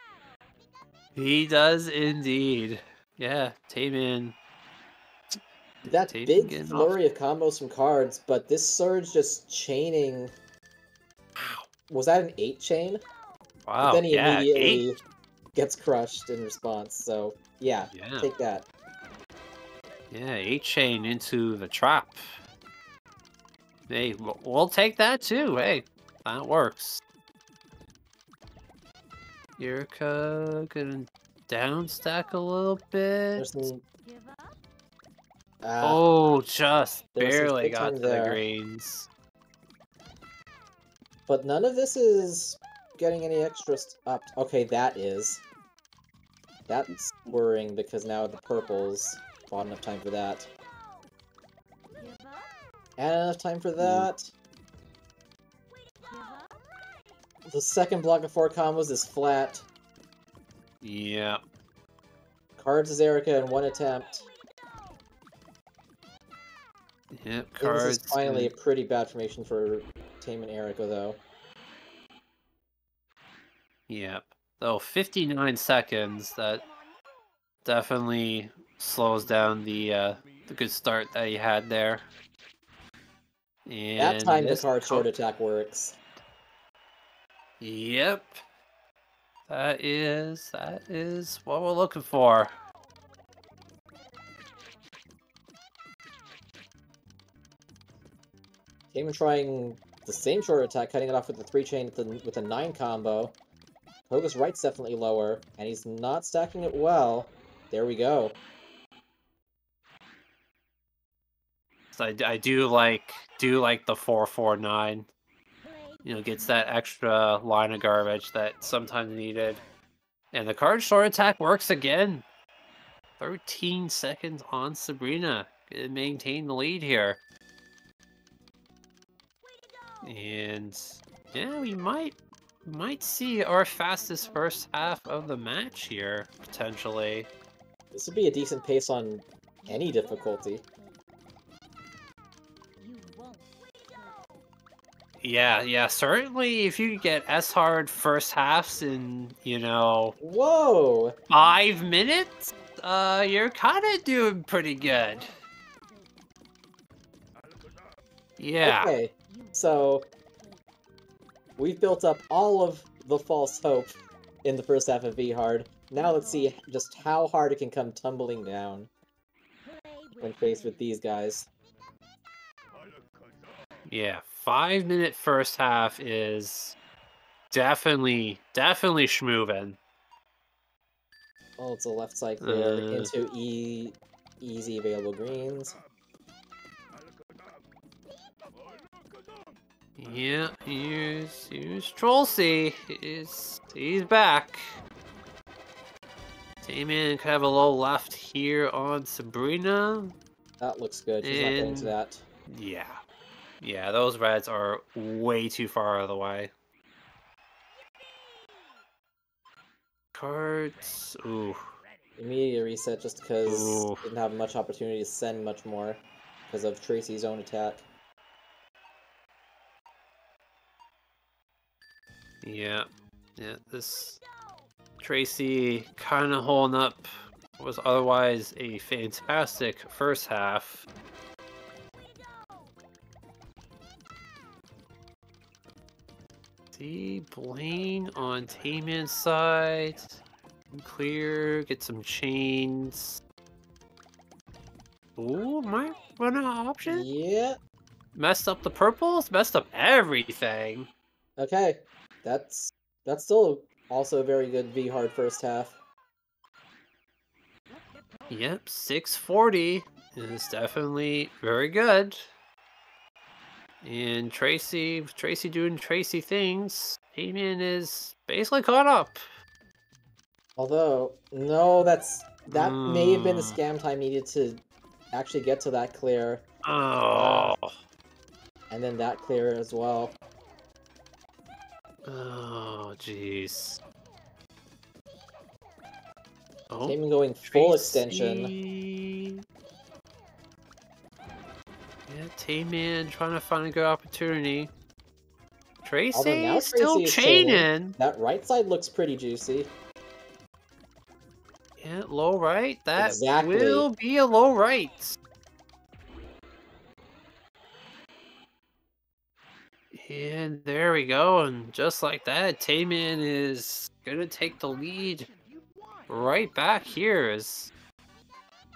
He does indeed. Yeah, Tayman. That Tayman big getting flurry of combos from Cards, but this surge just chaining... Was that an 8 chain? Wow, But then he yeah, immediately 8. gets crushed in response, so yeah, take that. Yeah, 8 chain into the trap. Hey, we'll take that too. Hey, that works. Yurika gonna down stack a little bit. There's some... Oh, just there's some barely quick got time to there. the greens. But none of this is getting any extra up. Okay, that is. That's worrying because now the purples bought enough time for that. And enough time for that. The second block of 4 combos is flat. Yeah. Cards is Erica in 1 attempt. Yep, This Cards. is finally a pretty bad formation for Tayman Erica, though. Yep. Though 59 seconds, that definitely slows down the good start that he had there. And That time the this card short attack works. Yep. That is what we're looking for. Tayman trying the same short attack, cutting it off with the 3 chain with a 9 combo. Poga's right's definitely lower, and he's not stacking it well. There we go. So I do like the 449. You know, gets that extra line of garbage that sometimes needed. And the card short attack works again. 13 seconds on Sabrina. Gonna maintain the lead here. And yeah, we might see our fastest first half of the match here, potentially. This would be a decent pace on any difficulty. Yeah, certainly if you get S-hard first halves in, you know, Whoa! 5 minutes, you're kind of doing pretty good. Yeah. Okay, so we've built up all of the false hope in the first half of V-Hard. Now let's see just how hard it can come tumbling down when faced with these guys. Yeah, 5-minute first half is definitely schmoovin'. Oh, it's a left side clear into easy available greens. Yeah, here's Trollsy. He's back. Tayman could have a low left here on Sabrina. That looks good. He's not getting to that. Yeah, those reds are way too far out of the way. Cards, ooh. Immediate reset just because didn't have much opportunity to send much more because of Tracy's own attack. Yeah, this Tracy kind of holding up what was otherwise a fantastic first half. See, Blaine on Tayman's side. Clear, get some chains. Ooh, might run out of options? Yeah. Messed up the purples, messed up everything. Okay, that's still also a very good V-Hard first half. Yep, 640 is definitely very good. And Tracy doing Tracy things. Tayman is basically caught up. Although, no, that may have been the scam time needed to actually get to that clear. Oh. And then that clear as well. Oh, jeez. Oh, Tayman going full Tracy. extension. Yeah, Tayman trying to find a good opportunity. Although now Tracy still Tracy is chaining. That right side looks pretty juicy. Yeah, low right. That Exactly. will be a low right. And there we go. And just like that, Tayman is gonna take the lead right back here.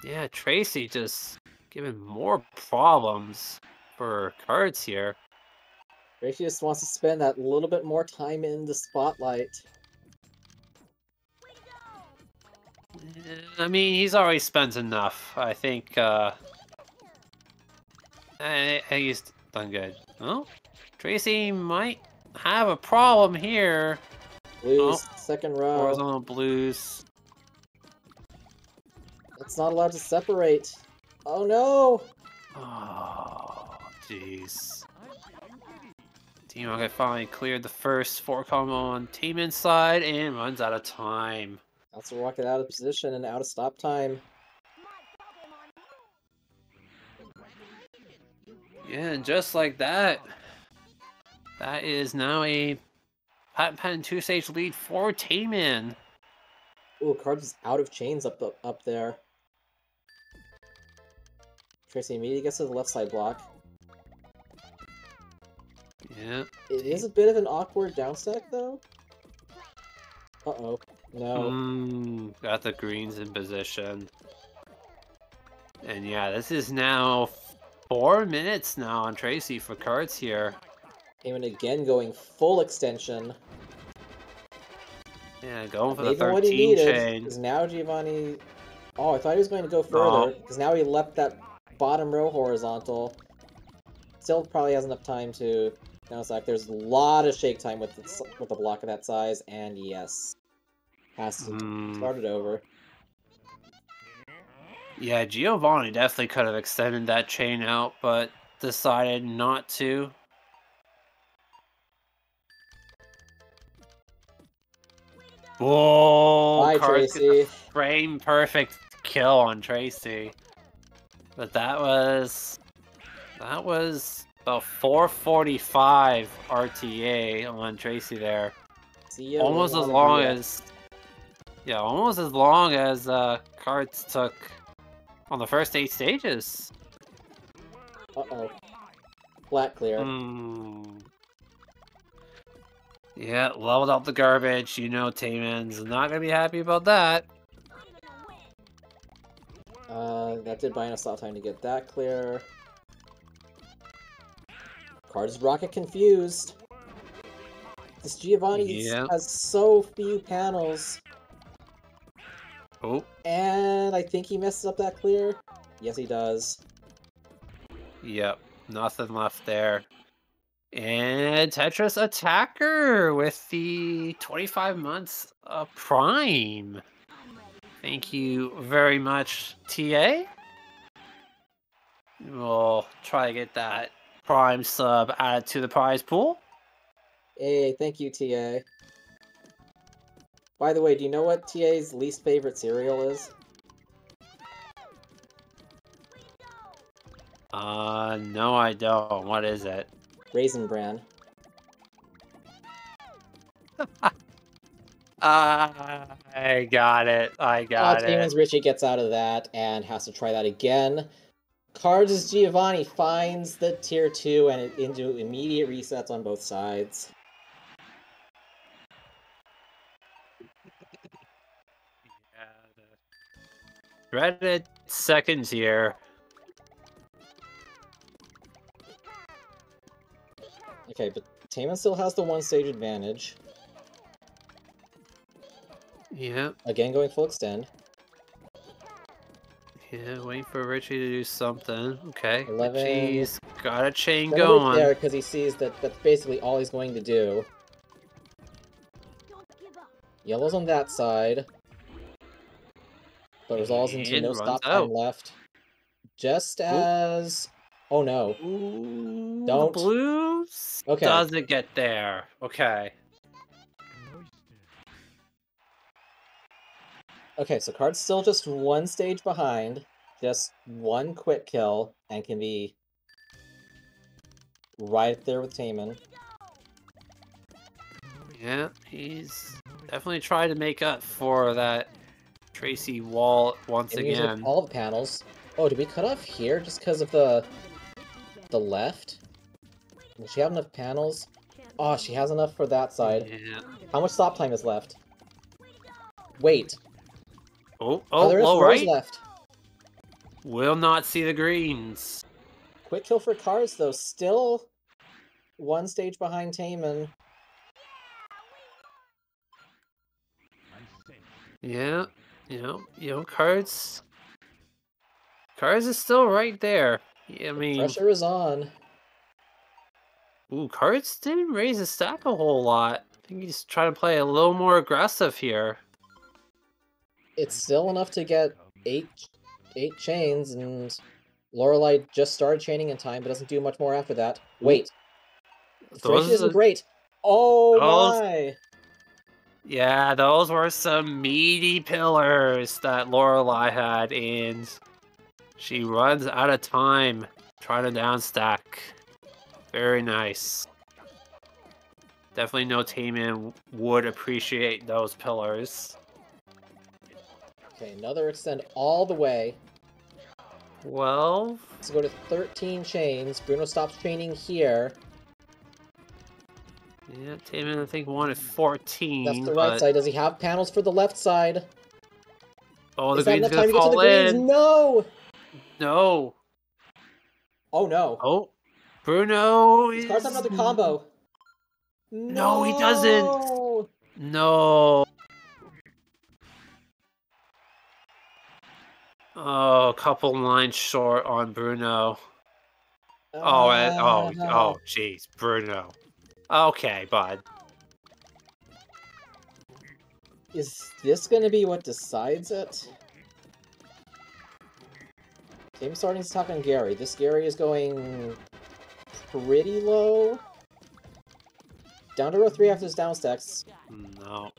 Yeah, Tracy just giving more problems for cards here. Tracy just wants to spend that little bit more time in the spotlight. I mean, he's already spent enough. I think he's done good. Oh, Tracy might have a problem here. Blues, second row. Horizontal blues. It's not allowed to separate. Oh no! Oh, jeez. Team Rocket finally cleared the first 4 combo on Tayman's side and runs out of time. That's a rocket out of position and out of stop time. Yeah, and just like that, that is now a Panepon 2-stage lead for Tayman. Ooh, Cards is out of chains up there. Tracy immediately gets to the left side block. Yeah. It is a bit of an awkward downstack though. Uh-oh. No. Got the greens in position. And yeah, this is now 4 minutes now on Tracy for cards here. Tayman again going full extension. Yeah, going for the Even what he 13 needed, chain. because now Giovanni... Oh, I thought he was going to go further, because now he left that bottom row horizontal. Still probably has enough time to bounce back. There's a lot of shake time with a block of that size, and yes. Has to start it over. Yeah, Giovanni definitely could have extended that chain out, but decided not to. Whoa! Bye, Cards get the Tracy. frame perfect kill on Tracy. But that was about 445 RTA on Tracy there. See ya, Almost as long as Cards took on the first 8 stages. Uh-oh. Flat clear. Yeah, leveled up the garbage. You know TaymanND's not gonna be happy about that. That did buy enough stop time to get that clear. Cards Rocket confused. This Giovanni has so few panels. Oh. And I think he messes up that clear. Yes, he does. Yep, nothing left there. And Tetris Attacker with the 25 months Prime. Thank you very much, TA. We'll try to get that Prime sub added to the prize pool. Hey, thank you, TA. By the way, do you know what TA's least favorite cereal is? No I don't. What is it? Raisin Bran. I got it. I got it. TaymanND's Richie gets out of that and has to try that again. Cards' Giovanni finds the tier 2 and into immediate resets on both sides. Dreaded second tier. Okay, but TaymanND still has the one stage advantage. Yeah. Again, going full extend. Yeah, waiting for Richie to do something. Okay. 11. Richie's got a chain Wait going. there because he sees that that's basically all he's going to do. Yellow's on that side. But resolves into no stop time left. Just as... Oh no. Ooh, Don't. The blues Okay. doesn't get there. Okay. Okay, so Card's still just one stage behind. Just one quick kill, and can be right there with TaymanND. Yeah, he's definitely trying to make up for that Tracy wall once And using again. all the panels. Oh, did we cut off here just because of the left? Does she have enough panels? Oh, she has enough for that side. Yeah. How much stop time is left? Wait. Oh, there is low Rose right. left. Will not see the greens. Quick kill for Cards, though. Still one stage behind TaymanND. Yeah, you know, Cards is still right there. I mean, Pressure is on. Ooh, Cards didn't raise his stack a whole lot. I think he's trying to play a little more aggressive here. It's still enough to get eight chains, and Lorelei just started chaining in time, but doesn't do much more after that. Wait. The formation isn't great. Oh my! Yeah, those were some meaty pillars that Lorelei had, and she runs out of time trying to downstack. Very nice. Definitely know TaymanND would appreciate those pillars. Okay, another extend all the way. 12. Let's go to 13 chains. Bruno stops chaining here. Yeah, TaymanND I think wanted 14. That's the right side. Does he have panels for the left side? Oh, the Is that green's enough time gonna to get to fall the greens? in. No! No. Oh no. Oh, Bruno is... Does Cards have another combo? No, he doesn't. No. Oh, a couple lines short on Bruno. Oh, jeez, Bruno. Okay, bud. Is this gonna be what decides it? Team starting to talk on Gary. This Gary is going pretty low. Down to row 3 after his down stacks. No.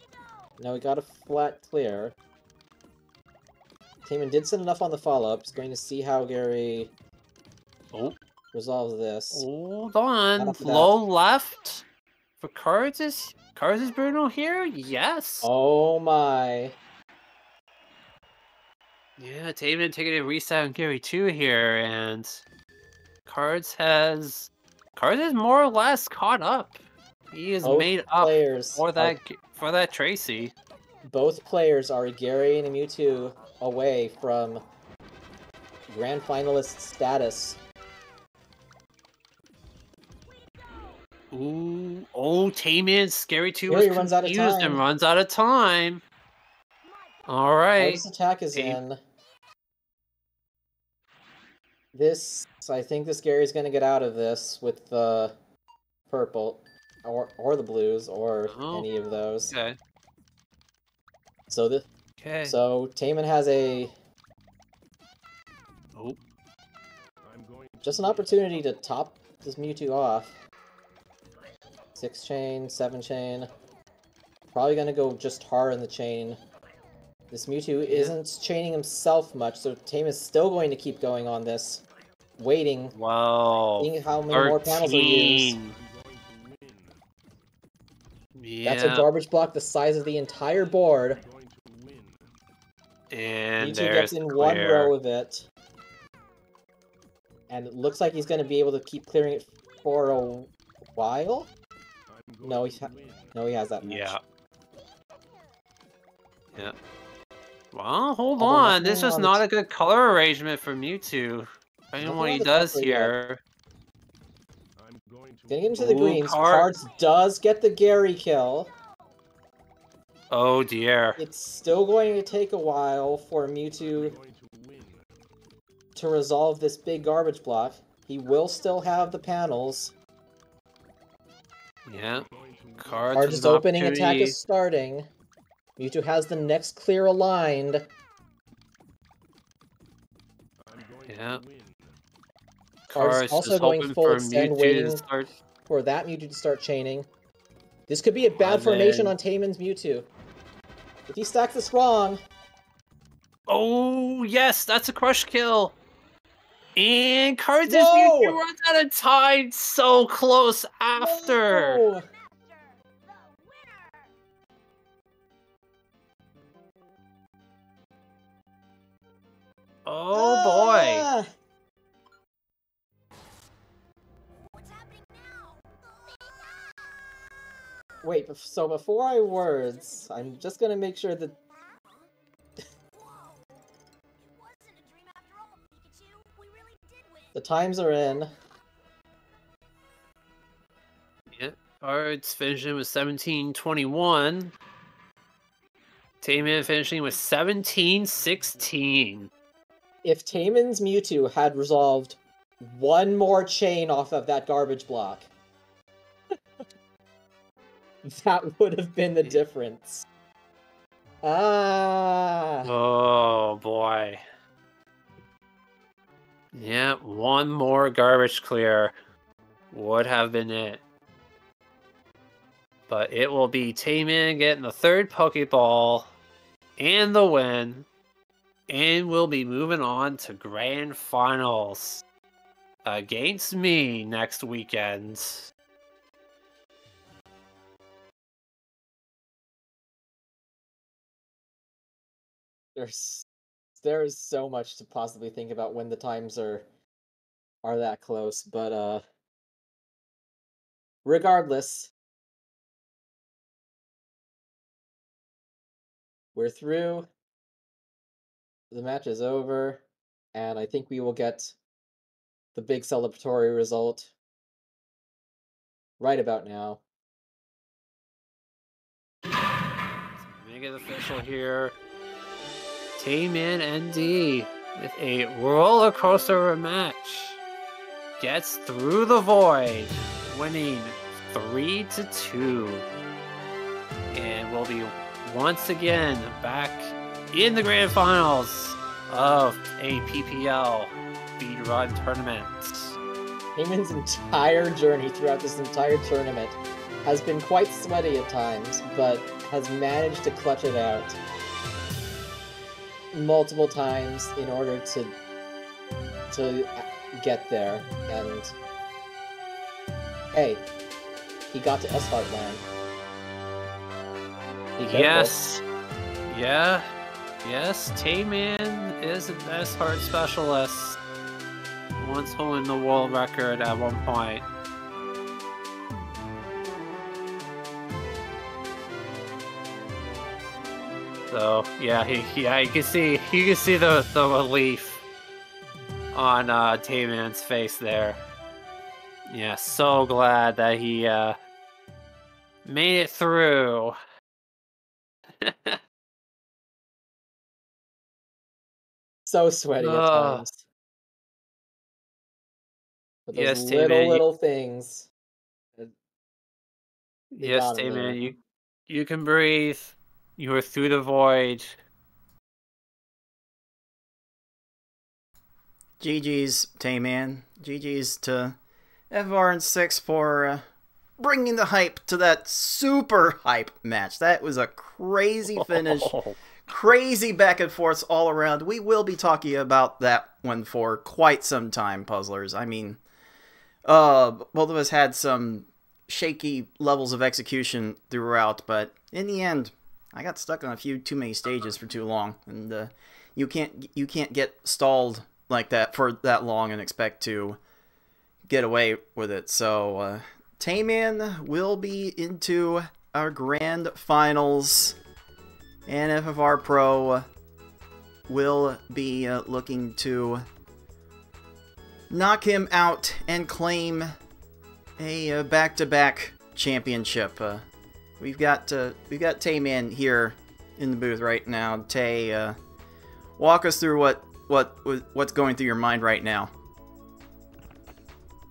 No, we got a flat clear. Tayman did send enough on the follow-up. He's going to see how Gary resolves this. Hold on. Not Low left for cards is Bruno here? Yes. Oh my. Yeah, Tayman taking a reset on Gary 2 here, and Cards has more or less caught up. He is Both made up players for that Tracy. Both players are a Gary and a Mewtwo away from grand finalist status. Ooh, oh, Tayman, Scary 2 Gary was runs out of confused time. and runs out of time. All right. This attack is in. I think this Gary's gonna get out of this with the purple, or the blues, or any of those. Okay. So so Tayman has just an opportunity to top this Mewtwo off. 6 chain, 7 chain. Probably gonna go just hard in the chain. This Mewtwo isn't chaining himself much, so Tayman's still going to keep going on this. Waiting. Wow. Seeing how many more panels are used. Yeah. That's a garbage block the size of the entire board. And Mewtwo gets in one row of it. And it looks like he's going to be able to keep clearing it for a while? No, he has that much. Yeah. Yeah. Well, hold on. This is not a good color arrangement for Mewtwo. I don't know what he does here. Getting into the greens, Cards does get the Gary kill. Oh dear. It's still going to take a while for Mewtwo to resolve this big garbage block. He will still have the panels. Yeah. Cards is opening, attack is starting. Mewtwo has the next clear aligned. Yeah. Cards also going full extend, waiting for that Mewtwo to start chaining. This could be a bad formation on Tayman's Mewtwo. If he stacks this wrong... Oh, yes, that's a crush kill. And Cards' Mewtwo runs out of time so close after. No! Oh boy. Wait, so before I words, I'm just gonna make sure that... the times are in. Yeah, Cards finishing with 17-21. Tayman finishing with 17-16. If Tayman's Mewtwo had resolved one more chain off of that garbage block, that would have been the difference. Oh boy. Yeah, one more garbage clear would have been it. But it will be Tayman getting the third Pokeball and the win. And we'll be moving on to Grand Finals against me next weekend. There is so much to possibly think about when the times are that close, but regardless, we're through. The match is over, and I think we will get the big celebratory result right about now. Make it official here. TaymanND with a roller coaster match, gets through the void, winning 3-2, and will be once again back in the grand finals of a PPL speedrun tournament. Tayman's entire journey throughout this entire tournament has been quite sweaty at times, but has managed to clutch it out multiple times in order to get there. And hey, he got to S-Heart Land. Be careful. Yes. Yeah. Yes, Tayman is an S-Heart specialist. Once holding the world record at one point. So yeah, you can see the relief on Tayman's face there. Yeah, so glad that he made it through. So sweaty at times. But those Yes, little Tayman, things. Yes, got him there. Tayman, you can breathe. You are through the void. GG's, Tayman. GG's to FR and 6 for bringing the hype to that super hype match. That was a crazy finish. Crazy back and forths all around. We will be talking about that one for quite some time, Puzzlers. I mean, both of us had some shaky levels of execution throughout, but in the end, I got stuck on a few too many stages for too long, and you can't get stalled like that for that long and expect to get away with it. So Tayman will be into our grand finals, and FFR Pro will be looking to knock him out and claim a back-to-back championship. We've got Tayman here in the booth right now. Tay, walk us through what's going through your mind right now.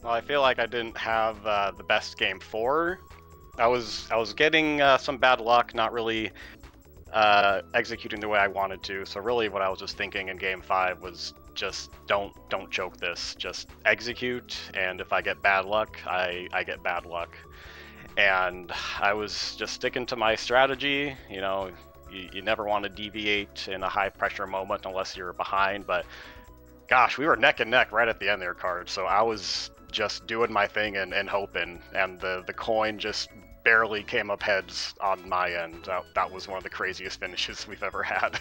Well, I feel like I didn't have the best game 4. I was getting some bad luck, not really executing the way I wanted to. So really, what I was just thinking in game 5 was just don't choke this. Just execute, and if I get bad luck, I get bad luck. And I was just sticking to my strategy. You know, you never want to deviate in a high pressure moment unless you're behind. But gosh, we were neck and neck right at the end there, Card. So I was just doing my thing and hoping, and the coin just barely came up heads on my end. That was one of the craziest finishes we've ever had.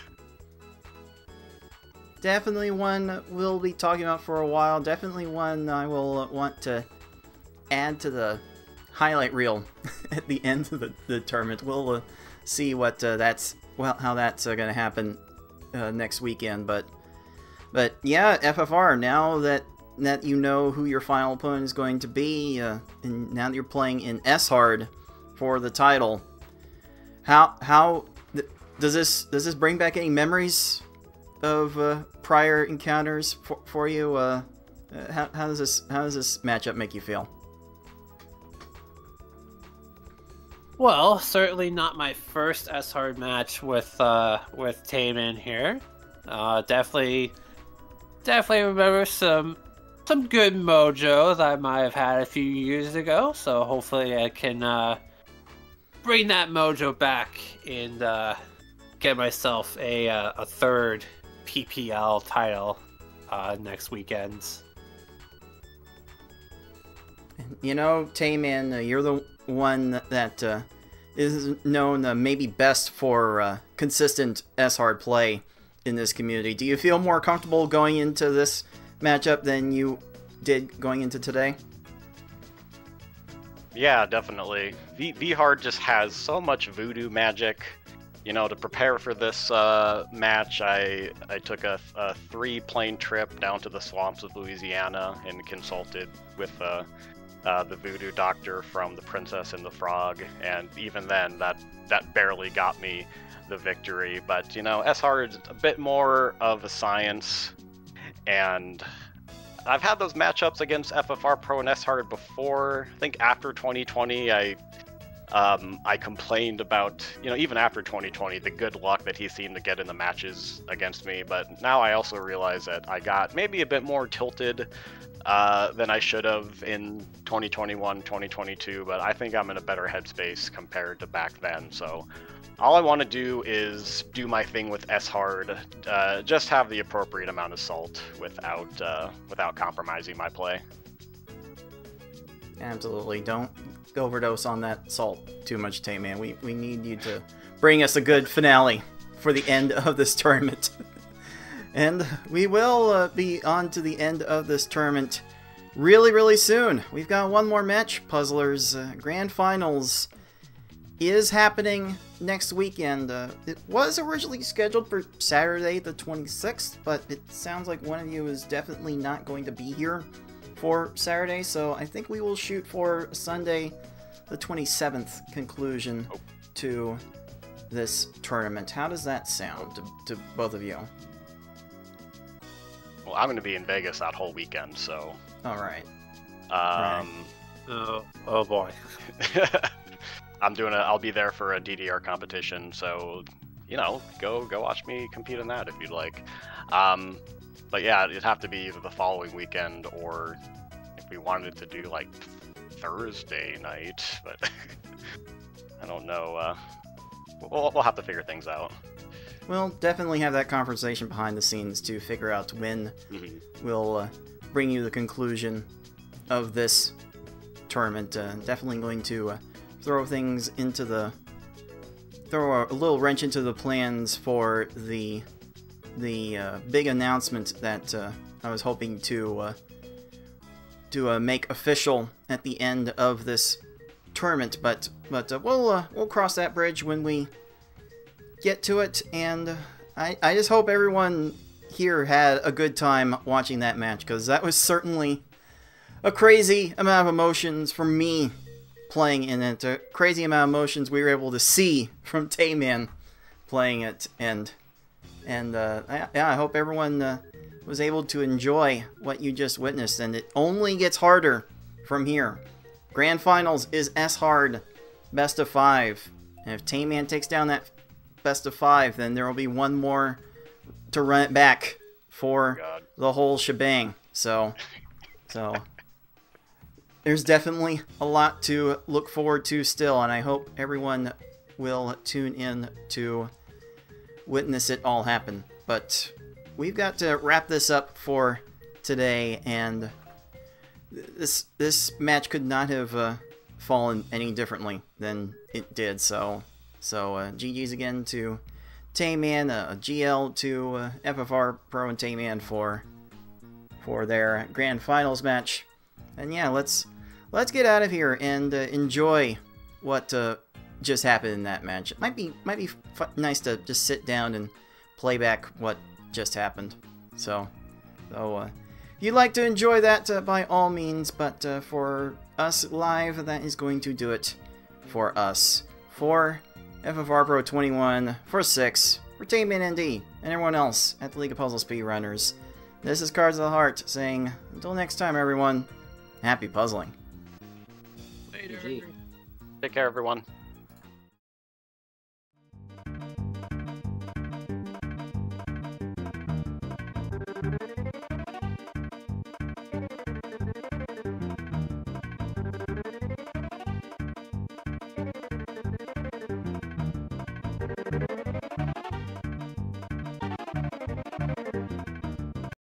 Definitely one we'll be talking about for a while. Definitely one I will want to add to the highlight reel at the end of the tournament. We'll see what how that's going to happen next weekend. But yeah, FFR, now that you know who your final opponent is going to be, and now that you're playing in S-Hard for the title, how does this bring back any memories of prior encounters for you? How does this matchup make you feel? Well, certainly not my first S-Hard match with Tayman here. Definitely remember some good mojo that I might have had a few years ago. So hopefully I can bring that mojo back and get myself a third PPL title next weekend. You know, Tayman, you're the one that is known maybe best for consistent S-Hard play in this community. Do you feel more comfortable going into this matchup than you did going into today? Yeah, definitely. V-Hard just has so much voodoo magic. You know, to prepare for this match, I took a 3-plane trip down to the swamps of Louisiana and consulted with the voodoo doctor from The Princess and the Frog, and even then, that barely got me the victory. But you know, S-Hard is a bit more of a science And I've had those matchups against FFR Pro and S-Hard before. I think after 2020, I complained about, even after 2020, the good luck that he seemed to get in the matches against me. But now I also realize that I got maybe a bit more tilted than I should have in 2021, 2022. But I think I'm in a better headspace compared to back then. So all I want to do is do my thing with S-Hard, just have the appropriate amount of salt without compromising my play. Absolutely. Don't overdose on that salt too much, Tayman. We need you to bring us a good finale for the end of this tournament. And we will be on to the end of this tournament really, really soon. We've got one more match, Puzzlers. Grand Finals is happening next weekend. It was originally scheduled for Saturday the 26th, but it sounds like one of you is definitely not going to be here for Saturday, so I think we will shoot for Sunday the 27th conclusion to this tournament. How does that sound to both of you? Well, I'm going to be in Vegas that whole weekend, so... Alright. Oh boy. I'll be there for a DDR competition, so, go watch me compete in that if you'd like. But yeah, it'd have to be either the following weekend or if we wanted to do like Thursday night, but I don't know. We'll have to figure things out. We'll definitely have that conversation behind the scenes to figure out when we'll bring you the conclusion of this tournament. Definitely going to throw a little wrench into the plans for the big announcement that I was hoping to make official at the end of this tournament, but we'll cross that bridge when we get to it. And I just hope everyone here had a good time watching that match, because that was certainly a crazy amount of emotions for me playing in it, a crazy amount of emotions we were able to see from Tayman playing it, and I hope everyone was able to enjoy what you just witnessed, and it only gets harder from here. Grand Finals is S-Hard, best of 5, and if Tayman takes down that best of 5, then there will be one more to run it back for the whole shebang. So there's definitely a lot to look forward to still, and I hope everyone will tune in to witness it all happen. But we've got to wrap this up for today, and this match could not have fallen any differently than it did. So GG's again to Tayman, GL to FFR Pro and Tayman for their Grand Finals match. And yeah, let's get out of here and enjoy what just happened in that match. It might be nice to just sit down and play back what just happened. So if you'd like to enjoy that, by all means, but for us live, that is going to do it for us. For FFR Pro 21, for 6, for TaymanND, and everyone else at the League of Puzzle Speedrunners, this is Cards of the Heart saying, until next time, everyone, happy puzzling. Later. Take care, everyone.